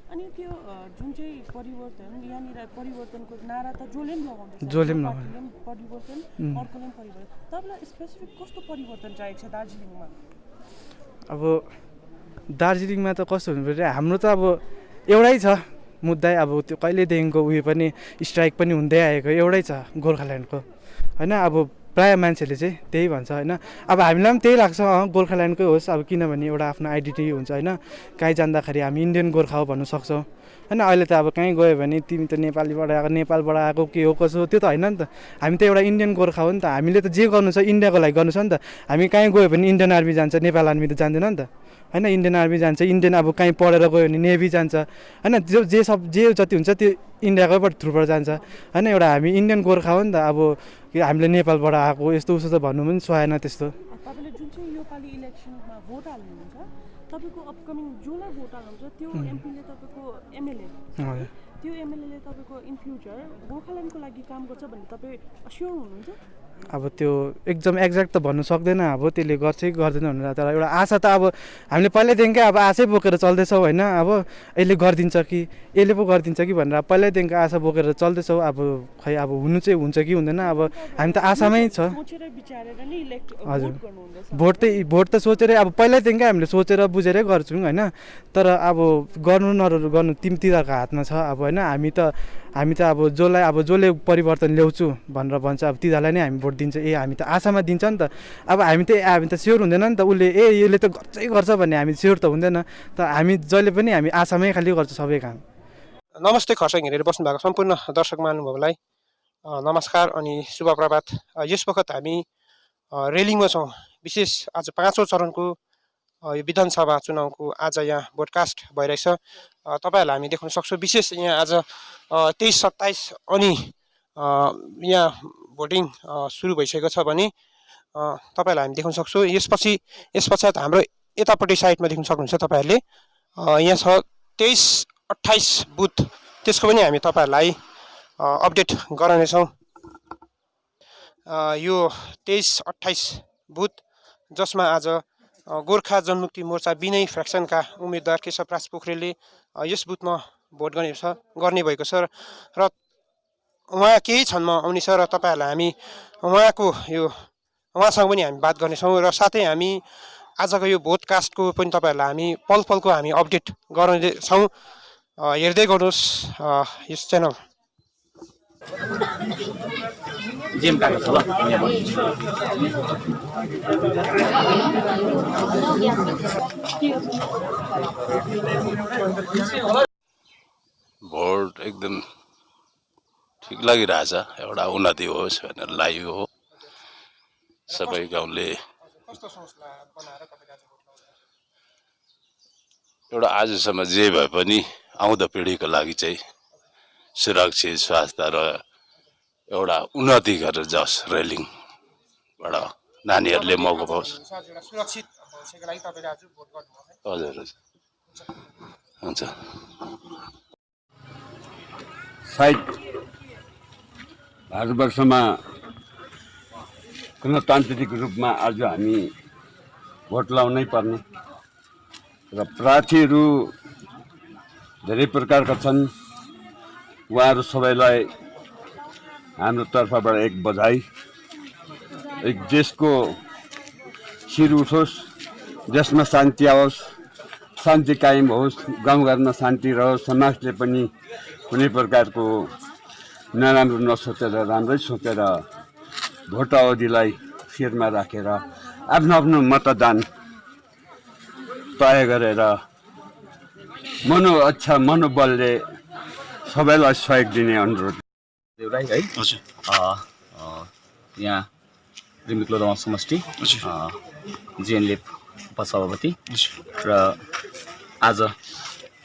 अनि त्यो जुन चाहिँ परिवर्तन यहाँनिर परिवर्तनको नारा त जसले पनि लगाउँदैछ जसले पनि परिवर्तन अर्कोले पनि परिवर्तन तपाईँलाई स्पेसिफिक कस्तो परिवर्तन चाहिएको छ दार्जिलिङमा अब दार्जिलिङमा त कस्तो हुनु पर्यो हाम्रो त अब एउटै छ मुद्दा अब त्यो कहिलेदेखिको उयो पनि स्ट्राइक पनि हुँदै आएको एउटै छ गोर्खाल्यान्डको होइन अब प्रायः मान्छेले चाहिँ त्यही भन्छ होइन अब हामीलाई पनि त्यही लाग्छ गोर्खाल्यान्डकै होस् अब किनभने एउटा आफ्नो आइडेन्टिटी हुन्छ होइन कहीँ जाँदाखेरि हामी इन्डियन गोर्खा हो भन्नु सक्छौँ होइन अहिले त अब कहीँ गयो भने तिमी त नेपालबाट आएको के हो कसो त्यो त होइन नि त हामी त एउटा इन्डियन गोर्खा हो नि त हामीले त जे गर्नु छ इन्डियाको लागि गर्नु छ नि त हामी कहीँ गयो भने इन्डियन आर्मी जान्छ नेपाल आर्मी त जान्दैन नि त होइन इन्डियन आर्मी जान्छ इन्डियन अब कहीँ पढेर गयो भने नेभी जान्छ होइन जे जति हुन्छ त्यो इन्डियाकैबाट थ्रुबाट जान्छ होइन एउटा हामी इन्डियन गोर्खा हो नि त अब हामीले नेपालबाट आएको यस्तो उस्तो त भन्नु पनि सुहाएन त्यस्तो तपाईँले जुन चाहिँ योपालि इलेक्सनमा भोट हाल्नुहुन्छ तपाईँको अपकमिङ जसलाई भोट हाल्नुहुन्छ त्यो एमपीले तपाईँको एमएलए त्यो एमएलएले तपाईँको इन फ्युचर गोर्खाल्यान्डको लागि काम गर्छ भन्ने तपाईँ अस्योर हुनुहुन्छ अब त्यो एकदम एक्ज्याक्ट त भन्नु सक्दैन अब त्यसले गर्छ कि गर्दैन भनेर तर एउटा आशा त अब हामीले पहिल्यैदेखिकै अब आशै बोकेर चल्दैछौँ होइन अब यसले गरिदिन्छ कि यसले पो गरिदिन्छ कि भनेर पहिल्यैदेखिको आशा बोकेर चल्दैछौँ अब खै अब हुनु चाहिँ हुन्छ कि हुँदैन अब हामी त आशामै छ हजुर भोट त सोचेरै अब पहिल्यैदेखिकै हामीले सोचेर बुझेरै गर्छौँ होइन तर अब गर्नु तिमीहरूको हातमा छ अब होइन हामी त अब जसले परिवर्तन ल्याउँछु भनेर भन्छ अब तिनीहरूलाई नै हामी भोट दिन्छ हामी त आशामा दिन्छ नि त अब हामी त स्योर हुँदैन नि त उसले यसले त गर्छ भन्ने हामी स्योर त हुँदैन त हामी जहिले पनि हामी आशामै खालि गर्छ सबै काम नमस्ते खरसाङ हेरेर बस्नु भएको सम्पूर्ण दर्शक महानुभावलाई नमस्कार अनि शुभ प्रभात यस वखत हामी रेलिङमा छौँ विशेष आज 5औं चरणको यो विधानसभा चुनावको आज यहाँ भोटकास्ट भइरहेछ तपाईहरुलाई हामी देख्न सक्छौँ विशेष यहाँ आज 23-27 अनि यहाँ भोटिङ सुरु भइसकेको छ भने तपाईहरुलाई हामी देख्न सक्छौँ यस पश्चात हाम्रो यतापट्टि साइडमा देख्न सक्नुहुन्छ तपाईहरुले यहाँ छ 23-28 बुथ त्यसको पनि हामी तपाईहरुलाई अपडेट गराउनेछौँ यो 23-28 बुथ जसमा आज गोर्खा जनमुक्ति मोर्चा विनय फ्र्याक्सनका उम्मेदवार केशवराज पोखरेलले यस बुथमा भोट गर्ने भएको छ र उहाँ केही क्षणमा आउनेछ र तपाईहरुलाई हामी उहाँसँग पनि हामी बात गर्नेछौँ र साथै हामी आजको यो भोटकास्टको पनि तपाईहरुलाई हामी पल पलको हामी अपडेट गराउनेछौँ हेर्दै गर्नुहोस् यस च्यानल भोट एकदम ठिक लागिरहेछ एउटा उन्नति होस् भनेर लाग्यो हो सबै गाउँले एउटा आजसम्म जे भए पनि आउँदो पिँढीको लागि चाहिँ सुरक्षित स्वास्थ्य र एउटा उन्नति गरेर जाओस् रेलिङबाट नानीहरूले मौका पाओस् हजुर हुन्छ सायद भारतवर्षमा गणतान्त्रिक रूपमा आज हामी भोट लाउनै पर्ने र प्रार्थीहरू धेरै प्रकारका छन् उहाँहरू सबैलाई हाम्रो तर्फबाट एक बधाई एक देशको शिर उठोस् देशमा शान्ति आओस् शान्ति कायम होस् गाउँघरमा शान्ति रहोस् समाजले पनि कुनै प्रकारको नराम्रो नसोचेर राम्रै सोचेर भोट अवधिलाई शिरमा राखेर आफ्नो आफ्नो मतदान तय गरेर मनोबलले सबैलाई सहयोग दिने अनुरोध देउराई है हजुर यहाँ रिम्बिक्लो समष्टि जिएनएलएफ उपसभापति र आज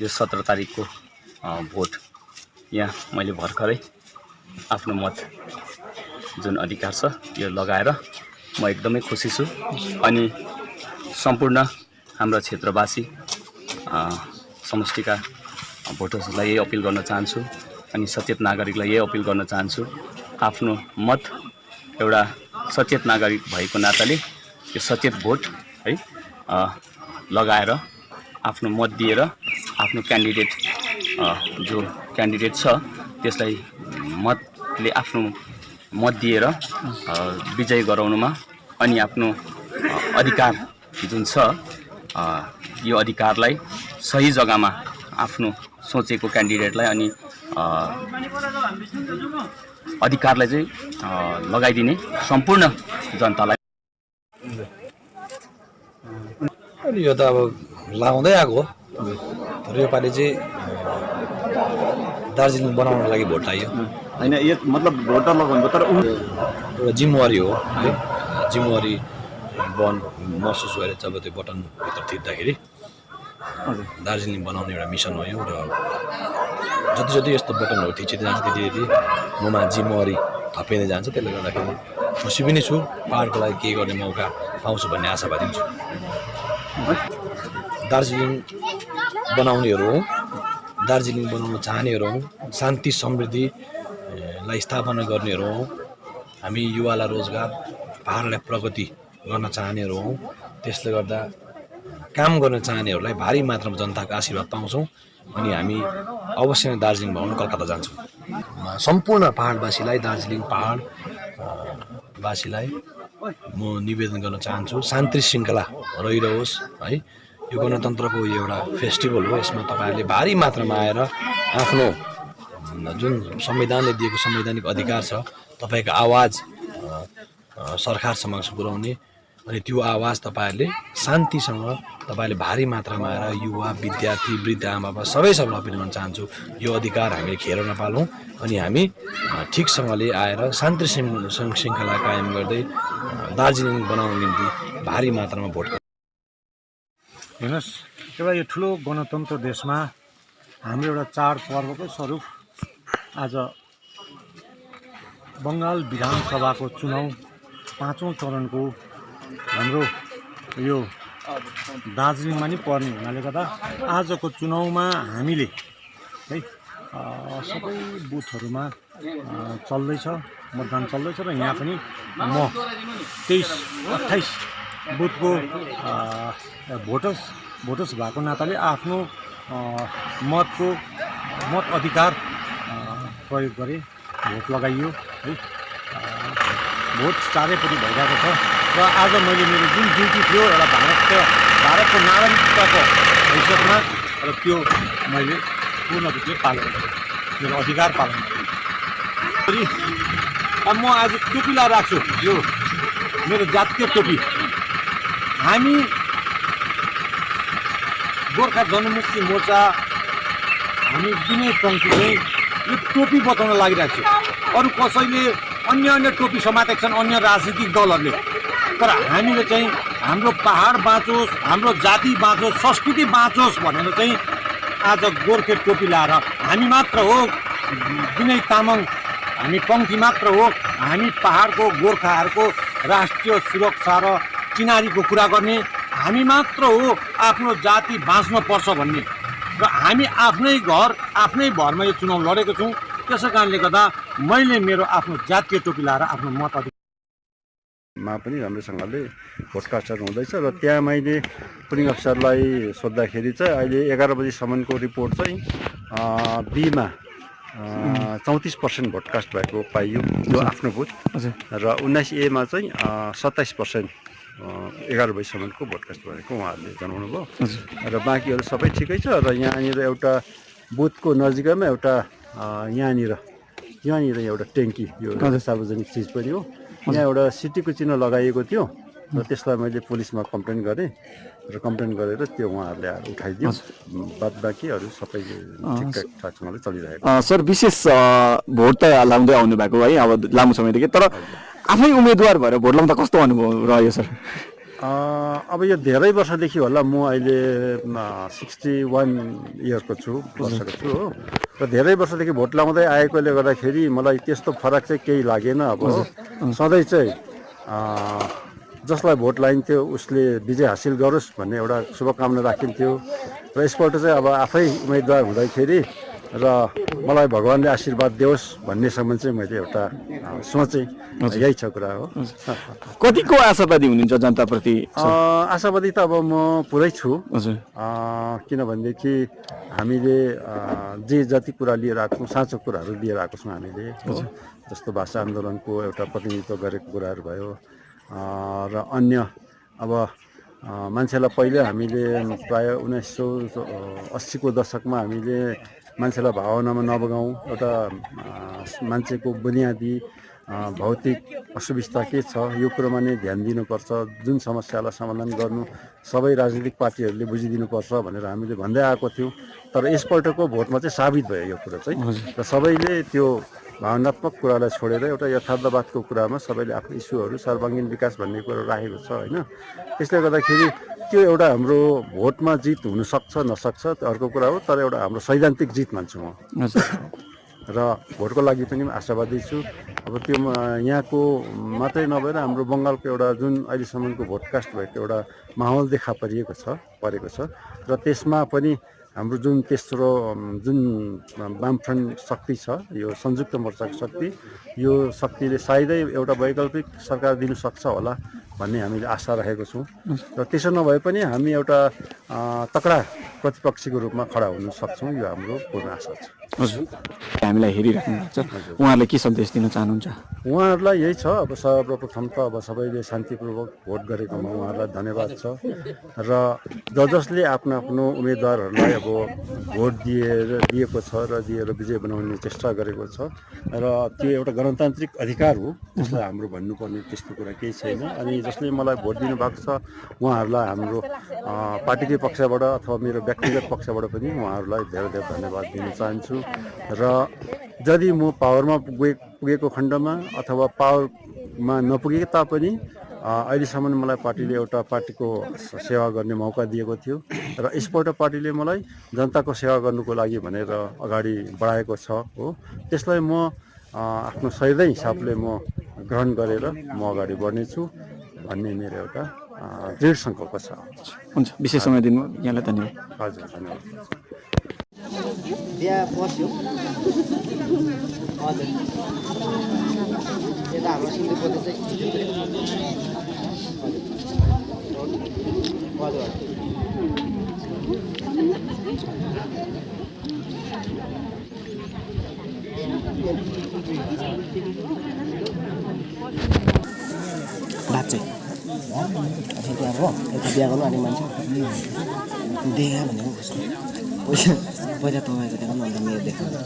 यो 17 तारिकको भोट यहाँ मैले भर्खरै आफ्नो मत जुन अधिकार छ यो लगाएर म एकदमै खुसी छु अनि सम्पूर्ण हाम्रो क्षेत्रवासी समष्टिका भोटर्सलाई यही अपिल गर्न चाहन्छु अनि सचेत नागरिकलाई यही अपिल गर्न चाहन्छु आफ्नो मत एउटा सचेत नागरिक भएको नाताले यो सचेत भोट है लगाएर आफ्नो मत दिएर आफ्नो क्यान्डिडेट जो क्यान्डिडेट छ त्यसलाई मतले आफ्नो मत दिएर विजय गराउनुमा अनि आफ्नो अधिकार जुन छ यो अधिकारलाई सही जग्गामा आफ्नो सोचेको क्यान्डिडेटलाई अनि अधिकारलाई चाहिँ लगाइदिने सम्पूर्ण जनतालाई। अनि यो त अब लाउँदै आएको हो, तर योपालि चाहिँ दार्जिलिङ बनाउनको लागि भोट लाग्यो होइन। यो मतलब भोट त लगाउनु तर एउटा जिम्मेवारी हो है, जिम्मेवारी बन महसुस गरेर जब त्यो बटनभित्र थिच्दाखेरि दार्जिलिङ बनाउने एउटा मिसन हो यो। र जति जति यस्तो बटनहरू थिचिँदै जान्छ त्यति त्यति ममा जिम्मेवारी थपिँदै जान्छ। त्यसले गर्दाखेरि खुसी पनि छु, पाहाडको लागि केही गर्ने मौका पाउँछु भन्ने आशावादी छु। दार्जिलिङ बनाउनेहरू हौँ, दार्जिलिङ बनाउन चाहनेहरू हौँ, शान्ति समृद्धिलाई स्थापना गर्नेहरू हौँ, हामी युवालाई रोजगार, पाहाडलाई प्रगति गर्न चाहनेहरू हौँ। त्यसले गर्दा काम गर्न चाहनेहरूलाई भारी मात्रामा जनताको आशीर्वाद पाउँछौँ अनि हामी अवश्य नै दार्जिलिङ भ्रमण कलकत्ता जान्छौँ। सम्पूर्ण पाहाडवासीलाई, दार्जिलिङ पाहाडवासीलाई म निवेदन गर्न चाहन्छु, शान्ति श्रृङ्खला रहिरहोस् है। यो गणतन्त्रको एउटा फेस्टिभल हो, यसमा तपाईँहरूले भारी मात्रामा आएर आफ्नो जुन संविधानले दिएको संवैधानिक अधिकार छ तपाईँको आवाज सरकार समक्ष पुर्याउने अनि त्यो आवाज तपाईँहरूले शान्तिसँग तपाईँले भारी मात्रामा आएर युवा, विद्यार्थी, वृद्ध, आमाबा सबैलाई अपिल गर्न चाहन्छु यो अधिकार हामीले खेर नपालौँ अनि हामी ठिकसँगले आएर शान्ति श्रृङ्खला कायम गर्दै दार्जिलिङ बनाउनको निम्ति भारी मात्रामा भोट। हेर्नुहोस्, एउटा यो ठुलो गणतन्त्र देशमा हाम्रो एउटा चाडपर्वको स्वरूप आज बङ्गाल विधानसभाको चुनाव 5औं चरणको हाम्रो यो दार्जिलिङमा नि पर्ने हुनाले गर्दा आजको चुनावमा हामीले है सबै बुथहरूमा चल्दैछ, मतदान चल्दैछ र यहाँ पनि म 23-28 बुथको भोटर्स भएको नाताले आफ्नो मत अधिकार प्रयोग गरे, भोट लगाइयो है। भोट चारैपट्टि भइरहेको छ र आज मैले मेरो जुन ड्युटी थियो एउटा भारतको नागरिकताको हैसियतमा र त्यो मैले पूर्ण रूपले पालन गरेँ, मेरो अधिकार पालन गरेँ। अब म आज टोपी लाएर राख्छु, यो मेरो जातीय टोपी। हामी गोर्खा जनमुक्ति मोर्चा हामी दिनै पङ्क्ति चाहिँ यो टोपी बताउन लागिरहेको छु। अरू कसैले अन्य टोपी समातेका छन्, अन्य राजनीतिक दलहरूले, तर हामीले चाहिँ हाम्रो पहाड बाँचोस्, हाम्रो जाति बाँचोस्, संस्कृति बाँचोस् भनेर चाहिँ आज गोर्खे टोपी लाएर हामी मात्र हो, विनय तामाङ हामी पङ्क्ति मात्र हो, हामी पहाडको गोर्खाहरूको राष्ट्रिय सुरक्षा र चिनारीको कुरा गर्ने हामी मात्र हो आफ्नो जाति बाँच्न पर्छ भन्ने। र हामी आफ्नै घर आफ्नै भरमा यो चुनाव लडेको छौँ। त्यसै कारणले गर्दा मैले मेरो आफ्नो जातीय टोपी लाएर आफ्नो मताधिकारमा पनि राम्रोसँगले भोटकास्टहरू हुँदैछ र त्यहाँ मैले पुलिङ अफिसरलाई सोद्धाखेरि चाहिँ अहिले 11 बजीसम्मको रिपोर्ट चाहिँ बीमा 34% भोटकास्ट भएको पाइयो, यो आफ्नो बुथ, र 19A मा चाहिँ 27% 11 बजीसम्मको भोटकास्ट भएको उहाँहरूले जनाउनु भयो र बाँकीहरू सबै ठिकै छ। र यहाँनिर एउटा बुथको नजिकैमा एउटा यहाँनिर एउटा ट्याङ्की, यो सार्वजनिक चिज पनि हो, यहाँ एउटा सिटीको चिन्ह लगाइएको थियो र त्यसलाई मैले पुलिसमा कम्प्लेन गरेँ र कम्प्लेन गरेर त्यो उहाँहरूले आएर उठाइदियो। बाद बाँकीहरू सबै ठिकठाकसँगले चलिरहेको। सर, विशेष भोट त लाउँदै आउनु भएको है अब लामो समयदेखि, तर आफै उम्मेदवार भएर भोट लाउँदा कस्तो अनुभव रह्यो सर? अब यो धेरै वर्षदेखि होला, म अहिले 61 इयर्सको वर्षको छु हो, र धेरै वर्षदेखि भोट लाउँदै आएकोले गर्दाखेरि मलाई त्यस्तो फरक चाहिँ केही लागेन। अब सधैँ चाहिँ जसलाई भोट लाइन्थ्यो उसले विजय हासिल गरोस् भन्ने एउटा शुभकामना राखिन्थ्यो र यसपल्ट चाहिँ अब आफै उम्मेदवार हुँदाखेरि र मलाई भगवान्ले आशीर्वाद देओस् भन्नेसम्म चाहिँ मैले एउटा सोचेँ। यही छ कुरा हो। कतिको आशावादी हुनुहुन्छ जनताप्रति? आशावादी त अब म पुरै छु। हजुर। किनभनेदेखि हामीले जे जति कुरा लिएर आएको छौँ साँचो कुराहरू लिएर आएको छौँ हामीले हो। जस्तो भाषा आन्दोलनको एउटा प्रतिनिधित्व गरेको कुराहरू भयो र अन्य अब मान्छेलाई पहिले हामीले प्राय 1980 को दशकमा हामीले मान्छेलाई भावनामा नबगाउँ, एउटा मान्छेको बुनियादी भौतिक असुविस्ता के छ यो कुरोमा नै ध्यान दिनुपर्छ, जुन समस्यालाई समाधान गर्नु सबै राजनीतिक पार्टीहरूले बुझिदिनुपर्छ भनेर हामीले भन्दै आएको थियौँ। तर यसपल्टको भोटमा चाहिँ साबित भयो यो कुरो चाहिँ, र सबैले त्यो भावनात्मक कुरालाई छोडेर एउटा यथार्थवादको कुरामा सबैले आफ्नो इस्युहरू सर्वाङ्गीन विकास भन्ने कुरो राखेको छ होइन। त्यसले गर्दाखेरि त्यो एउटा हाम्रो भोटमा जित हुनसक्छ नसक्छ अर्को कुरा हो, तर एउटा हाम्रो सैद्धान्तिक जित मान्छु म र भोटको लागि पनि आशावादी छु। अब त्यो यहाँको मात्रै नभएर हाम्रो बङ्गालको एउटा जुन अहिलेसम्मको भोटकास्ट भएको एउटा माहौल देखा परेको छ र त्यसमा पनि हाम्रो जुन तेस्रो जुन वामफ्रन्ट शक्ति छ यो संयुक्त मोर्चाको शक्ति, यो शक्तिले सायदै एउटा वैकल्पिक सरकार दिनु सक्छ होला भन्ने हामीले आशा राखेको छौँ। र त्यसो नभए पनि हामी एउटा तकडा प्रतिपक्षीको रूपमा खडा हुन सक्छौँ, यो हाम्रो पूर्ण आशा छ। हजुर, हामीलाई हेरिराख्नु भएको छ, उहाँहरूले के सन्देश दिन चाहनुहुन्छ? उहाँहरूलाई यही छ, अब सर्वप्रथम त अब सबैले शान्तिपूर्वक भोट गरेकोमा उहाँहरूलाई धन्यवाद छ र जसले आफ्नो आफ्नो उम्मेदवारहरूलाई अब भोट दिएको छ र दिएर विजय बनाउने चेष्टा गरेको छ र त्यो एउटा गणतान्त्रिक अधिकार हो, त्यसलाई हाम्रो भन्नुपर्ने त्यस्तो कुरा केही छैन। अनि जसले मलाई भोट दिनुभएको छ उहाँहरूलाई हाम्रो पार्टीकै पक्षबाट अथवा मेरो व्यक्तिगत पक्षबाट पनि उहाँहरूलाई धेरै धेरै धन्यवाद दिन चाहन्छु। र यदि म पावरमा पुगेको खण्डमा अथवा पावरमा नपुगे तापनि अहिलेसम्म मलाई पार्टीले एउटा पार्टीको सेवा गर्ने मौका दिएको थियो र यसपल्ट पार्टीले मलाई जनताको सेवा गर्नुको लागि भनेर अगाडि बढाएको छ हो। त्यसलाई म आफ्नो सधैँ हिसाबले म ग्रहण गरेर म अगाडि बढ्नेछु भन्ने मेरो एउटा दृढ सङ्कल्प छ। हुन्छ, विशेष समय दिनु यहाँलाई धन्यवाद। हजुर, धन्यवाद। बिहा बस्यो हजुर, यता हाम्रो सिन्धुपति चाहिँ हजुर बात चाहिँ त्यो अब यता बिहा गर्नु अनि मान्छे देखा भनेको पैसा पहिला तपाईँको देखाउनु अन्त मेरो देखाउनु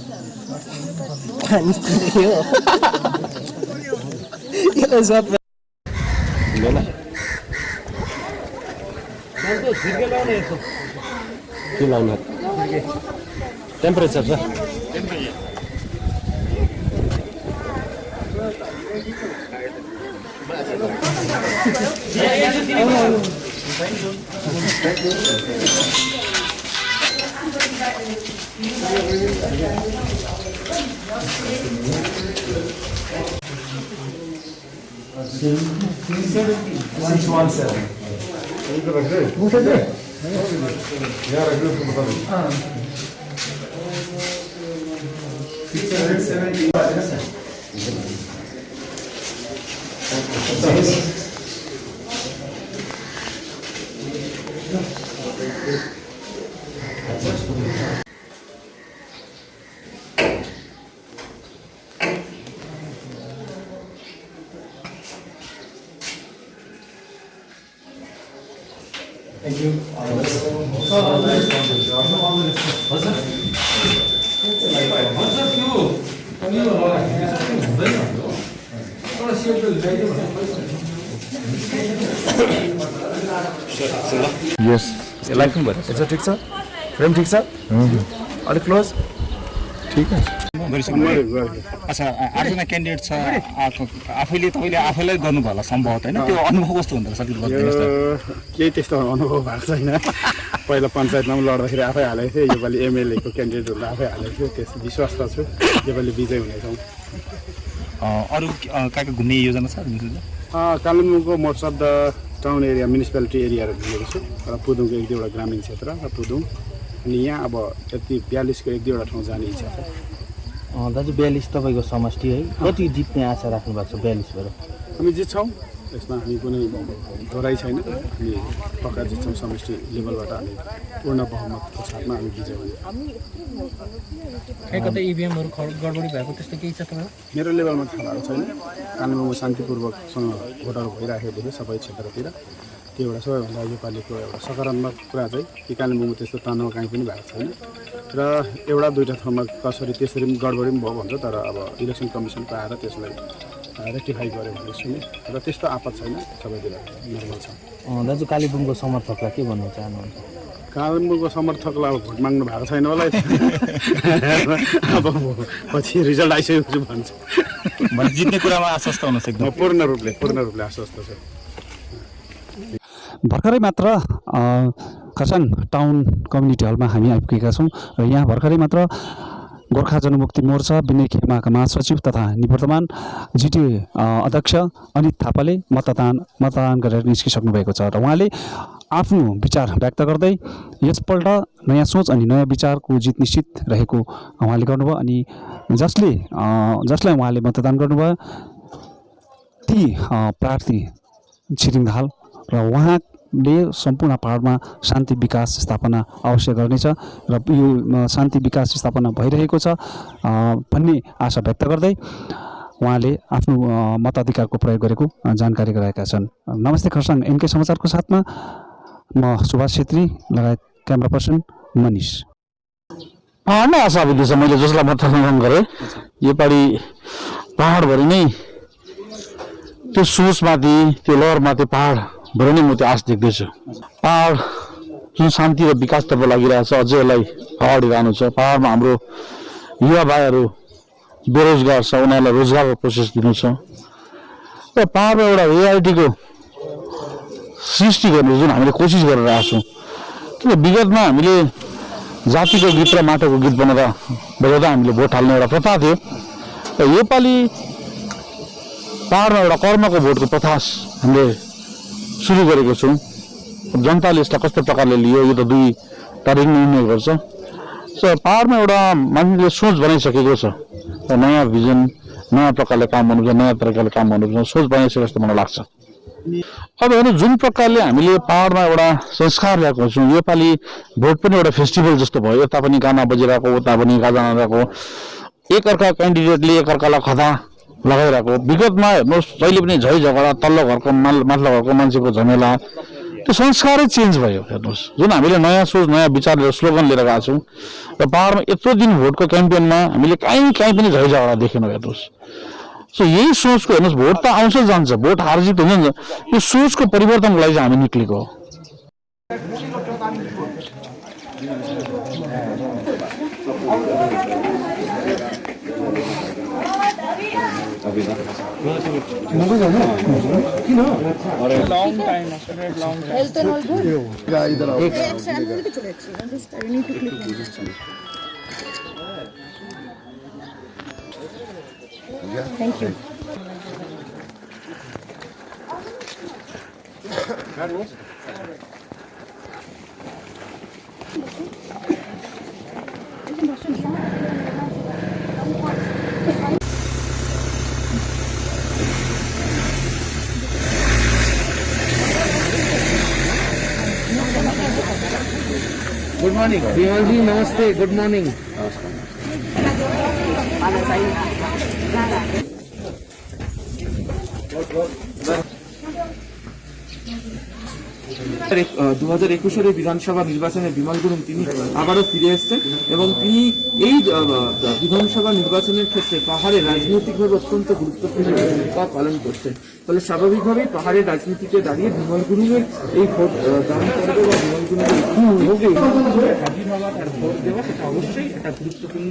के लाउनु टेम्परेचर छ Thank you. यस लाइफ पनि भयो। यस्तो ठिक छ, फ्रेम ठिक छ, अलिक क्लोज ठिक छ। अच्छा, 8 जना क्यान्डिडेट छ, आफैले तपाईँले आफैलाई गर्नुभयो होला सम्भवतः होइन, त्यो अनुभव कस्तो हुँदो रहेछ अलिक बताइदिनुहोस् न। केही त्यस्तो अनुभव भएको छैन। पहिला पञ्चायतमा पनि लड्दाखेरि आफै हालेको थिएँ, योपालि एमएलएको क्यान्डिडेट हुँदा आफै हालेको थियो, त्यस विश्वास छु योपालि विजय हुनेछौँ। अरू कहाँ कहाँ घुम्ने योजना छ? कालिम्पोङको most of the town area municipality एरियाहरू घुमेको छु र पुदुङको एक दुईवटा ग्रामीण क्षेत्र र पुदुङ अनि यहाँ अब यति 42को 1-2वटा ठाउँ जाने इच्छा छ। दाजु 42 तपाईँको समष्टि है, कति जित्ने आशा राख्नु भएको छ 42बाट? हामी जित्छौँ, यसमा हामी कुनै दोहोराइ छैन। हामी पक्का जित्छौँ, समष्टि लेभलबाट हामी पूर्ण बहुमतको साथमा हामी विजय हुन्छौँ। कतै इभिएमहरू गडबडी भएको त्यस्तो केही छ तपाईँ? मेरो लेभलमा थाहा भएको छैन। कालेबुङमा शान्तिपूर्वकसँग भोटहरू भइराखेको देखेँ सबै क्षेत्रतिर। त्यो एउटा सबैभन्दा योपालिको एउटा सकारात्मक कुरा चाहिँ कि कालेबुङमा त्यस्तो तनाव कहीँ पनि भएको छैन र 1-2 ठाउँमा कसरी त्यसरी पनि गडबडी पनि भयो भन्छ, तर अब इलेक्सन कमिसनको आएर त्यसलाई रेक्टिफाई गर्यो भन्ने सुने र त्यस्तो आपत छैन, सबैतिर नर्मल छ। दाजु कालेबुङको समर्थकलाई के भन्न चाहनुहुन्छ? कालेबुङको समर्थकलाई अब भोट माग्नु भएको छैन होला अब पछि रिजल्ट आइसकेपछि भन्छ। जित्ने कुरामा आश्वस्त हुनुहोस् एकदम? पूर्ण रूपले आश्वस्त छ। भर्खरै मात्र खरसाङ टाउन कम्युनिटी हलमा हामी आइपुगेका छौँ र यहाँ भर्खरै मात्र गोर्खा जनमुक्ति मोर्चा विनय खेमाका महासचिव तथा निवर्तमान जिटिए अध्यक्ष अनित थापाले मतदान गरेर निस्किसक्नु भएको छ र उहाँले आफ्नो विचार व्यक्त गर्दै यसपल्ट नयाँ सोच अनि नयाँ विचारको जित निश्चित रहेको उहाँले गर्नुभयो। अनि जसलाई उहाँले मतदान गर्नुभयो ती प्रार्थी छिरिङ दाहाल र उहाँले सम्पूर्ण पहाडमा शान्ति विकास स्थापना अवश्य गर्नेछ र यो शान्ति विकास स्थापना भइरहेको छ भन्ने आशा व्यक्त गर्दै उहाँले आफ्नो मताधिकारको प्रयोग गरेको जानकारी गराएका छन्। नमस्ते खरसाङ एनके समाचारको साथमा म सुभाष छेत्री लगायत क्यामेरा पर्सन मनिष। पहाडमै आशा बुझ्दैछ। मैले जसलाई मतदान गरेँ योपालि पहाडभरि नै त्यो सोचमाथि त्यो लहरमाथि पहाडभरि नै म त्यो आश देख्दैछु। पहाड जुन शान्ति र विकासतर्फ लागिरहेछ अझै यसलाई अगाडि लानु छ। पहाडमा हाम्रो युवा भाइहरू बेरोजगार छ, उनीहरूलाई रोजगारको प्रोसेस दिनु छ र पहाडमा एउटा रियालिटीको सृष्टि गर्ने जुन हामीले कोसिस गरिरहेका छौँ। किन विगतमा हामीले जातिको गीत र माटोको गीत बजाउँदा हामीले भोट हाल्ने एउटा प्रथा थियो र योपालि पहाडमा एउटा कर्मको भोटको प्रथा हामीले सुरु गरेको छौँ। जनताले यसलाई कस्तो प्रकारले लियो यो त 2 तारिक नै निर्णय गर्छ। सो पहाडमा एउटा मान्छेले सोच बनाइसकेको छ र नयाँ भिजन, नयाँ प्रकारले काम गर्नुपर्छ, नयाँ तरिकाले काम गर्नुपर्छ, सोच बनाइसकेको जस्तो मलाई लाग्छ। अब हेर्नु जुन प्रकारले हामीले पहाडमा एउटा संस्कार ल्याएको छौँ, योपालि भोट पनि एउटा फेस्टिभल जस्तो भयो। यता पनि गाना बजिरहेको, उता पनि गाना नरहेको, एकअर्का क्यान्डिडेटले एकअर्कालाई खदा लगाइरहेको। विगतमा हेर्नुहोस् जहिले पनि झै झगडा, तल्लो घरको माथिल्लो घरको मान्छेको झमेला, त्यो संस्कारै चेन्ज भयो। हेर्नुहोस् जुन हामीले नयाँ सोच नयाँ विचार लिएर स्लोगन लिएर गएका छौँ र पहाडमा यत्रो दिन भोटको क्याम्पेनमा हामीले कहीँ पनि झै झगडा देखेनौँ। हेर्नुहोस् सो यही सोचको हेर्नुहोस् भोट त आउँछ जान्छ, भोट हार जित हुन्छ नि, यो सोचको परिवर्तनको लागि चाहिँ हामी निक्लेको हो। Thank you. Good morning. Bimal ji, namaste. Good morning. দু 2021 বিধানসভা নির্বাচনে বিমল গুরুং তিনি আবারও ফিরে এসেছেন এবং তিনি এই বিধানসভা নির্বাচনের ক্ষেত্রে পাহাড়ে রাজনৈতিকভাবে অত্যন্ত গুরুত্বপূর্ণ ভূমিকা পালন করছেন। ফলে স্বাভাবিকভাবেই পাহাড়ের রাজনীতিতে দাঁড়িয়ে বিমল গুরুংয়ের এই ভোট দান করবে বা বিমল গুরুংয়ের হাজির হওয়া তার ভোট দেওয়া সেটা অবশ্যই একটা গুরুত্বপূর্ণ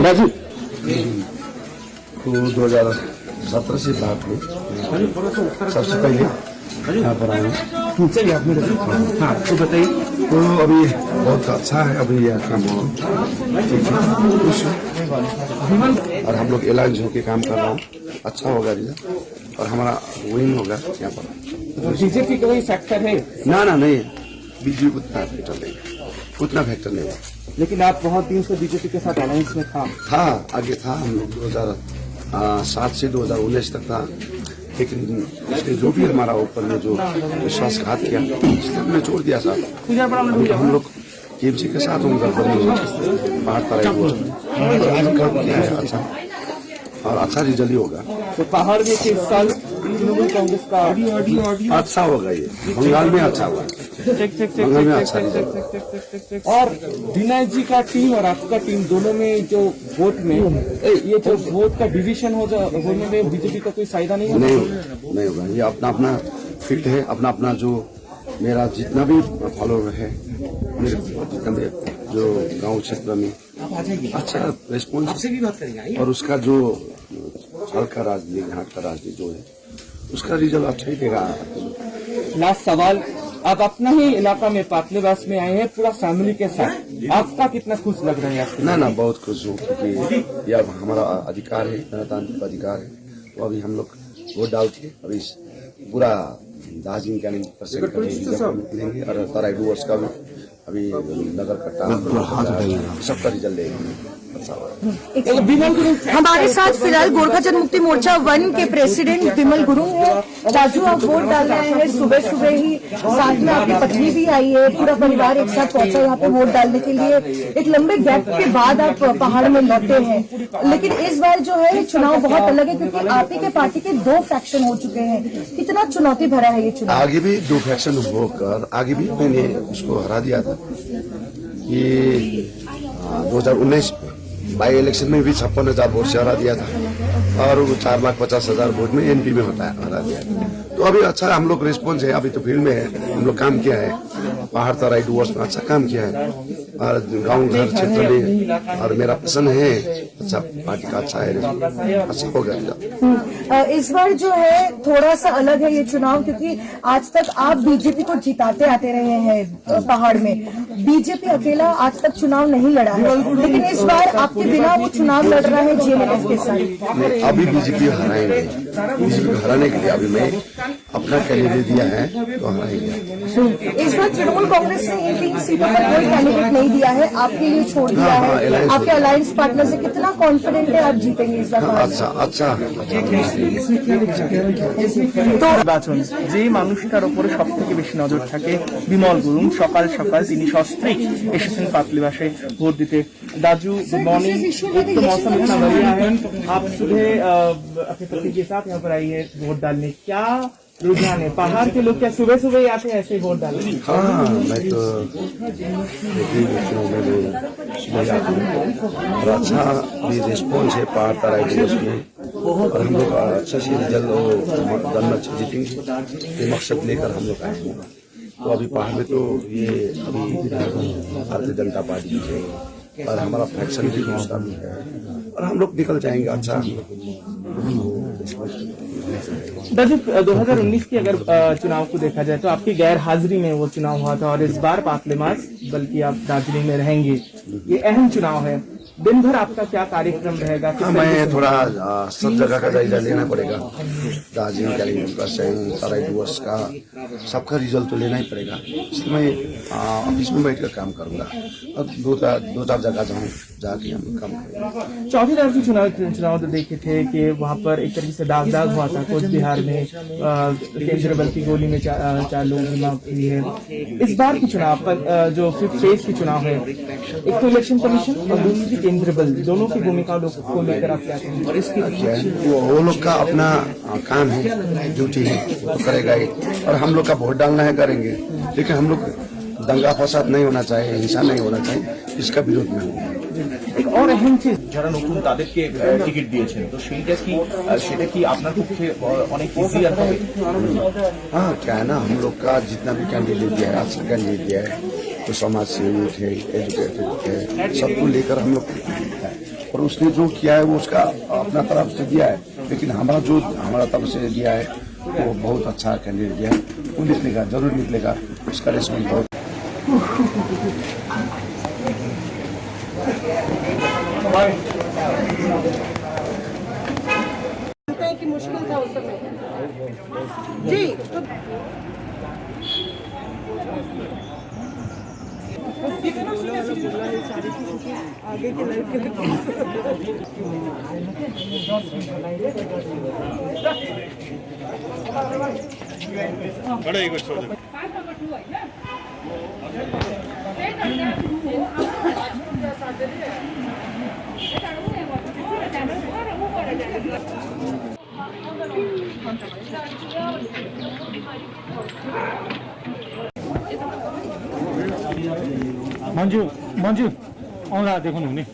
दाजु 2000 17 से बात हुई। सबसे पहले यहाँ पर आए। चलिए आप मेरे साथ। हाँ तो बताइए। तो अभी बहुत अच्छा है अभी यहाँ का माहौल, और हम लोग अलायंस होकर काम कर रहा हूँ, अच्छा होगा रिजल्ट और हमारा विन होगा यहाँ पर। बीजेपी का कोई फैक्टर है? ना नहीं, बीजेपी उतना फैक्टर नहीं, उतना फैक्टर नहीं हुआ। लेकिन आप बहुत दिन से बीजेपी के साथ अलायंस में था? आगे था, हम लोग 2007 से 2019 तक था, लेकिन इसने जो भी हमारा ऊपर में जो विश्वासघात किया इसने हमने छोड़ दिया साहब। हम लोग केएमसी के साथ उनका पहाड़ काम किया है अच्छा, और अच्छा रिजल्ट ही होगा। तो पहाड़ में इस साल तृणमूल कांग्रेस का अच्छा होगा, ये बंगाल में अच्छा होगा, बंगाल में अच्छा रिजल्ट। और विनय जी का टीम और आपका टीम दोनों में जो वोट में ये जो वोट का डिवीजन होने में बीजेपी का कोई फायदा नहीं होगा। ये अपना अपना फील्ड है, अपना अपना जो मेरा जितना भी फॉलोअर है, मेरे जितना भी जो गांव क्षेत्र में अच्छा रेस्पॉन्स, और उसका जो हल्का राजनीति घाट का राजनीति जो है उसका रिजल्ट अच्छा ही देगा। लास्ट सवाल, आप अपना ही इलाका में पाटलीवास में आए हैं पूरा फैमिली के साथ, आपका कितना खुश लग रहा है आपको? ना बहुत खुश हूँ, क्योंकि यह हमारा अधिकार है, गणतांत्रिक अधिकार है। तो अभी हम लोग वोट डाल के अभी पूरा दार्जिलिङ कालिम्पोङ लेंगे, और तराई डुवर्स का भी अभी नगर का सबका रिजल्ट लेंगे। हमारे साथ फिलहाल गोरखा जनमुक्ति मोर्चा 1 के प्रेसिडेंट विमल गुरुंग है। राजू, आप वोट डाल रहे हैं, सुबह सुबह ही साथ में आपकी पत्नी भी आई है, पूरा परिवार एक साथ पहुंचा यहाँ पे वोट डालने के लिए। एक लंबे गैप के बाद आप पहाड़ में लौटे हैं, लेकिन इस बार जो है चुनाव बहुत अलग है, क्योंकि आप ही के पार्टी के 2 फैक्शन हो चुके हैं। कितना चुनौती भरा है ये चुनाव? आगे भी 2 फैक्शन होकर आगे भी मैंने उसको हरा दिया था। ये 2019 बाई इलेक्शन में भी 56,000 वोट से हरा दिया था, और 4,50,000 वोट में एनपी में हरा दिया। तो अभी अच्छा हम लोग रिस्पॉन्स है, अभी तो फील्ड में है, हम लोग काम किया है, पहाड़ तराई डुवर्स में अच्छा काम किया है, और गांव घर क्षेत्र में, और मेरा पसंद है अच्छा पार्टी का अच्छा है, अच्छा होगा। इस बार जो है थोड़ा सा अलग है ये चुनाव, क्योंकि आज तक आप बीजेपी को जिताते आते रहे हैं पहाड़ में, बीजेपी अकेला आज तक चुनाव नहीं लड़ा है, लेकिन इस बार आपके बिना वो चुनाव लड़ रहा है जेएमएफ के साथ। अभी बीजेपी हराएंगे, बीजेपी को हराने के लिए अभी मैं अपना कैंडिडेट दिया है, तो हराएंगे। इस बार तृणमूल कांग्रेस ने इन 3 सीटों पर कोई कैंडिडेट नहीं दिया है, आपके लिए छोड़ दिया है। आपके अलायंस पार्टनर से कितना कॉन्फिडेंट है आप जीतेंगे इस बार? अच्छा নির্বাচন যে মানুষটার উপরে সব থেকে বেশি নজর থাকে বিমল গুরুং, সকাল সকাল তিনি সস্ত্রীক এসেছেন পাতলিবাসে ভোট দিতে। दाजू गुड मॉर्निंग। एक तो मौसम इतना बढ़िया है, आप सुबह अपने पति के साथ यहाँ पर आई है वोट डालने, क्या रुझान है? पहाड़ के लोग क्या सुबह सुबह ही आते हैं ऐसे वोट डालने? हाँ, मैं तो और अच्छा भी रिस्पॉन्स है पहाड़ तराई डुवर्स में, और हम लोग अच्छा से रिजल्ट जीतेंगे ये मकसद लेकर हम लोग आए हैं। तो अभी पहाड़ में तो ये अभी भारतीय जनता पार्टी है, और हमारा फैक्शन भी दूसरा भी है, और हम लोग निकल जाएंगे अच्छा। 2019 की अगर चुनाव को देखा जाए तो आपकी गैर हाजिरी में वो चुनाव हुआ था, और इस बार पाटलीमास बल्कि आप दार्जिलिंग में रहेंगे, ये अहम चुनाव है। दिन भर आपका क्या कार्यक्रम रहेगा? मैं थोड़ा सब जगह का जायजा लेना पड़ेगा, दार्जिलिंग कालिम्पोङ का, तराई डुवर्स का, सबका रिजल्ट तो लेना ही पड़ेगा। इसलिए मैं ऑफिस में बैठकर काम करूंगा, और 2-4 जगह जाऊँ, जाके हम काम करेंगे। चौथी दौर की चुनाव तो देखे थे कि वहाँ पर एक तरीके से दाग हुआ था कोच बिहार में, केंद्रीय बल की गोली में 4 लोगों की मौत हुई है। इस बार की चुनाव पर जो 5th फेज की चुनाव है, एक तो इलेक्शन कमीशन और दूसरी केंद्रीय बल, दोनों की भूमिका को लेकर आप क्या कहेंगे? और इसके वो लोग का अपना काम है, ड्यूटी है, तो करेगा ही, और हम लोग का वोट डालना है, करेंगे। लेकिन हम लोग दंगा फसाद नहीं होना चाहिए, हिंसा नहीं होना चाहिए, इसका विरोध में होगा। एक और अहम चीज, যারা নতুন তাদেরকে টিকিট দিয়েছেন, তো সেটা কি আপনার পক্ষে অনেক ইজিয়ার হবে? हाँ, क्या है ना, हम लोग का जितना भी कैंडिडेट दिया है, अच्छा कैंडिडेट दिया है, तो समाज सेवी है, एजुकेटेड है, सबको लेकर हम लोग, और उसने जो किया है वो उसका अपना तरफ से दिया है, लेकिन हमारा तरफ से दिया है वो बहुत अच्छा कैंडिडेट दिया है। वो निकलेगा, जरूर निकलेगा, उसका रिस्पॉन्स बहुत। कि मुश्किल था उस समय जी। आगे के लड़के मन्जु आउँला देखाउनु हुने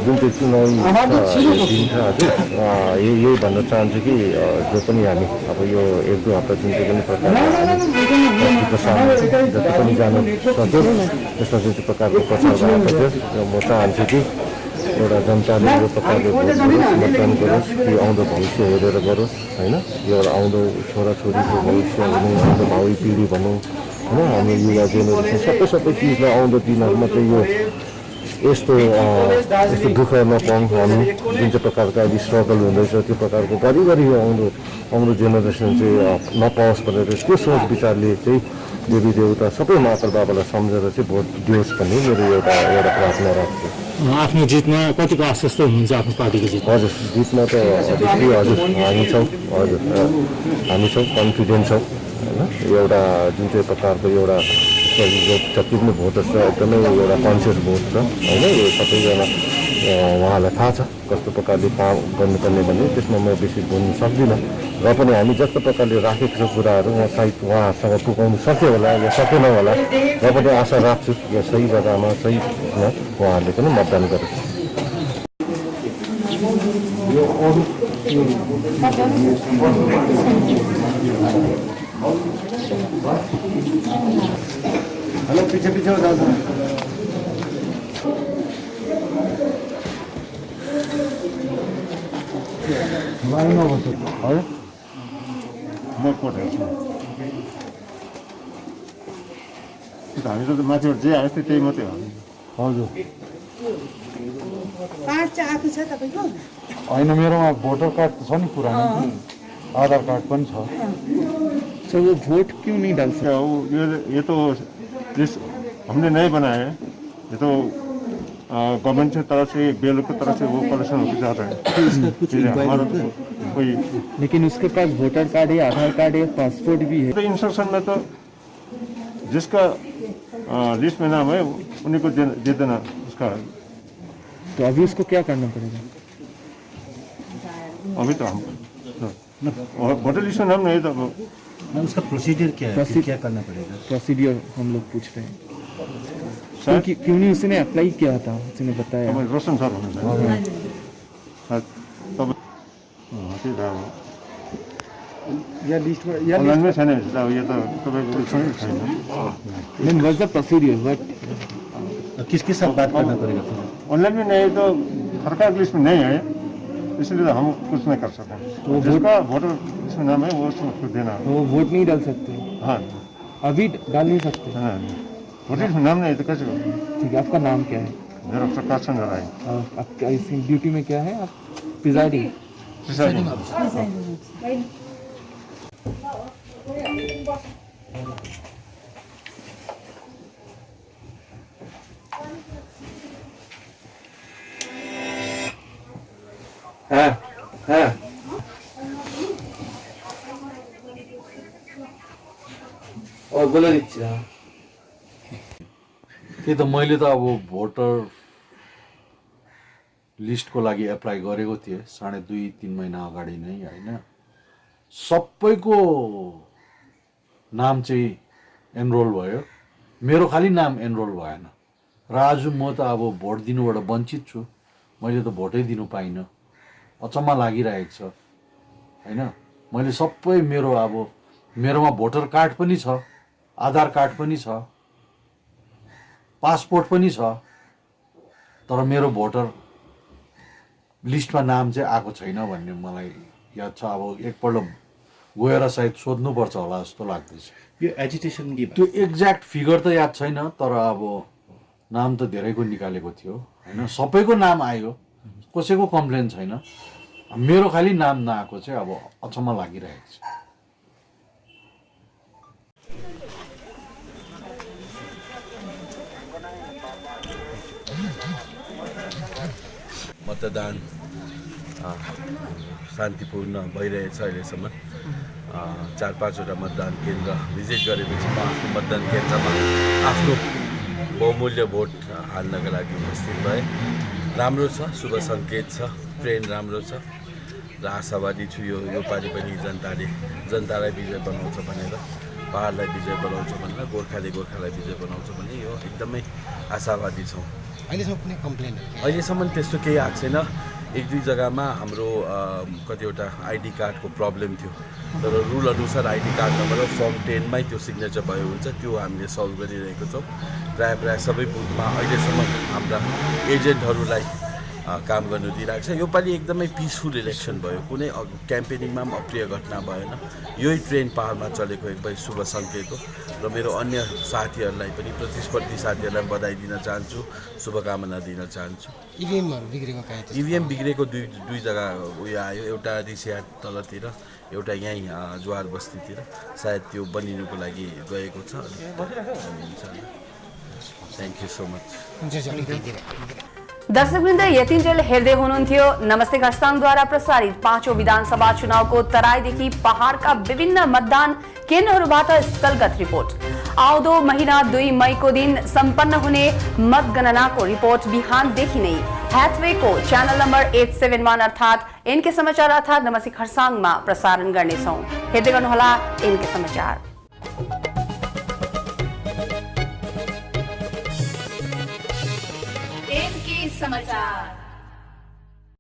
जुन चाहिँ चुनावी दिन छ हजुर, यही भन्न चाहन्छु कि जो पनि हामी अब यो 1-2 हप्ता जुन चाहिँ पनि प्रकारको सामना जति पनि जानु सक्यो त्यसमा जुन चाहिँ प्रकारको प्रचार भएको थियो, म चाहन्छु कि एउटा जनताले यो प्रकारले भोट गरोस्, मतदान गरोस्, कि आउँदो भविष्य हेरेर गरोस् होइन। यो एउटा आउँदो छोराछोरीको भविष्य भनौँ, आउँदो भावी पिँढी भनौँ होइन, हाम्रो युवा जेनेरेसन सबै चिजलाई आउँदो दिनहरूमा चाहिँ यो यस्तो दुःख नपाउँ हामी, जुन चाहिँ प्रकारको अहिले स्ट्रगल हुँदैछ त्यो प्रकारको घरिघरि यो आउँदो जेनेरेसन चाहिँ नपाओस् भनेर त्यो सोच विचारले चाहिँ देवी देवता सबै महाकाल बाबालाई सम्झेर चाहिँ भोट दियोस् भन्ने मेरो एउटा प्रार्थना राख्छु। आफ्नो जितमा कतिको आश्वस्त हुनुहुन्छ आफ्नो पार्टीको जित? हजुर, जितमा त हजुर हामी छौँ, हजुर हामी छौँ, कन्फिडेन्ट छौँ होइन। एउटा जुन चाहिँ प्रकारको एउटा जति पनि भोटर्स छ एकदमै एउटा कन्सियस भोट छ होइन। यो सबैजना उहाँलाई थाहा छ कस्तो प्रकारले काम गर्नुपर्ने भन्ने, त्यसमा म बेसी बोल्नु सक्दिनँ। र पनि हामी जस्तो प्रकारले राखेको छ कुराहरू सायद उहाँहरूसँग पुगाउनु सक्यो होला या सकेन होला, र पनि आशा राख्छु यो सही जग्गामा सही उहाँहरूले पनि मतदान गरोस्। हेलो, पीछे हो जाओ। लाइनमा बस्छु है म कोठामा हामी त माथिबाट जे आयो त्यही मात्रै हो। हजुर, कार्ड चाहिँ आएको छ तपाईँको? होइन, मेरोमा भोटर कार्ड त छ नि पुरानो, आधार कार्ड पनि छ। सर वो वोट क्यों नहीं डाल सकते? ये तो लिस्ट हमने नहीं बनाया है, ये तो गवर्नमेंट की तरफ से, बेल की तरफ से वो कलेक्शन होकर जा रहा है। हमारा तो कोई, लेकिन उसके पास वोटर कार्ड है, आधार कार्ड है, पासपोर्ट भी है। तो इंस्ट्रक्शन में तो जिसका लिस्ट में नाम है उन्हीं को दे देना उसका। तो अभी उसको क्या करना पड़ेगा? अभी तो हम वोटर लिस्ट में नाम नहीं था, उसका प्रोसीजर क्या है, क्या करना पड़ेगा? प्रोसीजर हम लोग पूछ रहे हैं। क्यों नहीं उसने अप्लाई किया था, उसने बताया? रोशन सर होना चाहिए तब या लिस्ट में या ऑनलाइन में छैन, ये तो तपाईँको छैन। नहीं, व्हाट द प्रोसीजर, व्हाट किसके साथ बात करना पड़ेगा? ऑनलाइन में नहीं तो सरकार की लिस्ट में नहीं है, इसलिए हम कुछ नहीं कर सकते। तो जिसका वोटर लिस्ट में नाम है वो उसको देना। वो वोट नहीं डाल सकते? हाँ, अभी डाल नहीं सकते? हाँ, वोटर लिस्ट में नाम नहीं तो कैसे? ठीक है, आपका नाम क्या है? मेरा प्रकाश चंद्र राय। आपका ड्यूटी में क्या है? आप प्रिजाइडिंग? बोला त्यही त मैले त अब भोटर लिस्टको लागि एप्लाई गरेको थिएँ 2.5-3 महिना अगाडि नै होइन। सबैको नाम चाहिँ एनरोल भयो, मेरो खालि नाम एनरोल भएन र आज म त अब भोट दिनुबाट वञ्चित छु। मैले त भोटै दिनु पाइनँ, अचम्म लागिरहेको छ होइन। मैले सबै मेरोमा भोटर कार्ड पनि छ आधार कार्ड पनि छ, पासपोर्ट पनि छ, तर मेरो भोटर लिस्टमा नाम चाहिँ आएको छैन भन्ने मलाई याद छ। अब एकपल्ट गएर सायद सोध्नुपर्छ होला जस्तो लाग्दैछ। यो एजिटेसन के त्यो एक्ज्याक्ट फिगर त याद छैन, तर अब नाम त धेरैको निकालेको थियो होइन। सबैको नाम आयो, कसैको कम्प्लेन छैन। मेरो खालि नाम नआएको चाहिँ अब अचम्म लागिरहेको छ। मतदान शान्तिपूर्ण भइरहेछ अहिलेसम्म। 4-5वटा मतदान केन्द्र भिजिट गरेपछि म आफ्नो मतदान केन्द्रमा आफ्नो बहुमूल्य भोट हाल्नका लागि उपस्थित भएँ। राम्रो छ, शुभ सङ्केत छ, ट्रेन्ड राम्रो छ र आशावादी छु यो पालि पनि जनतालाई विजय बनाउँछ भनेर, पहाडलाई विजय बनाउँछ भनेर, गोर्खालाई विजय बनाउँछ भने यो एकदमै आशावादी छौँ। अहिलेसम्म कुनै कम्प्लेन? अहिलेसम्म त्यस्तो केही आएको छैन। 1-2 जग्गामा हाम्रो कतिवटा आइडी कार्डको प्रब्लम थियो, तर रुल अनुसार आइडी कार्ड नभएर फर्म 10मै त्यो सिग्नेचर भयो हुन्छ, त्यो हामीले सल्भ गरिरहेको छौँ। प्रायः सबै बुथमा अहिलेसम्म हाम्रा एजेन्टहरूलाई काम गर्नु दिइरहेको छ। योपालि एकदमै पिसफुल इलेक्सन भयो, कुनै क्याम्पेनिङमा पनि अप्रिय घटना भएन। यही ट्रेन्ड पहाडमा चलेको एकदमै शुभ सङ्केत हो र मेरो अन्य साथीहरूलाई पनि, प्रतिस्पर्धी साथीहरूलाई बधाई दिन चाहन्छु, शुभकामना दिन चाहन्छु। इभिएमहरू बिग्रेको कहाँ? इभिएम बिग्रेको दुई जग्गा उयो आयो, एउटा रिसिया तलतिर, एउटा यहीँ जवार बस्तीतिर, सायद त्यो बनिनुको लागि गएको छ। Thank you so much. दर्शकवृन्द, यतिन्जेल हेर्दै हुनुहुन्थ्यो नमस्ते खरसाङद्वारा प्रसारित 5औं विधानसभा चुनावको तराईदेखि पहाडका विभिन्न मतदान केन्द्रहरूबाट स्थलगत रिपोर्ट। आउँदो महिना 2 मईको दिन सम्पन्न हुने मतगणनाको रिपोर्ट बिहानदेखि नै ह्याथवेको च्यानल नम्बर 871 अर्थात् एनके समाचार अर्थात् नमस्ते खरसाङमा प्रसारण गर्नेछौँ। हेर्दै गर्नुहोला एनके समाचार। एनके समाचार।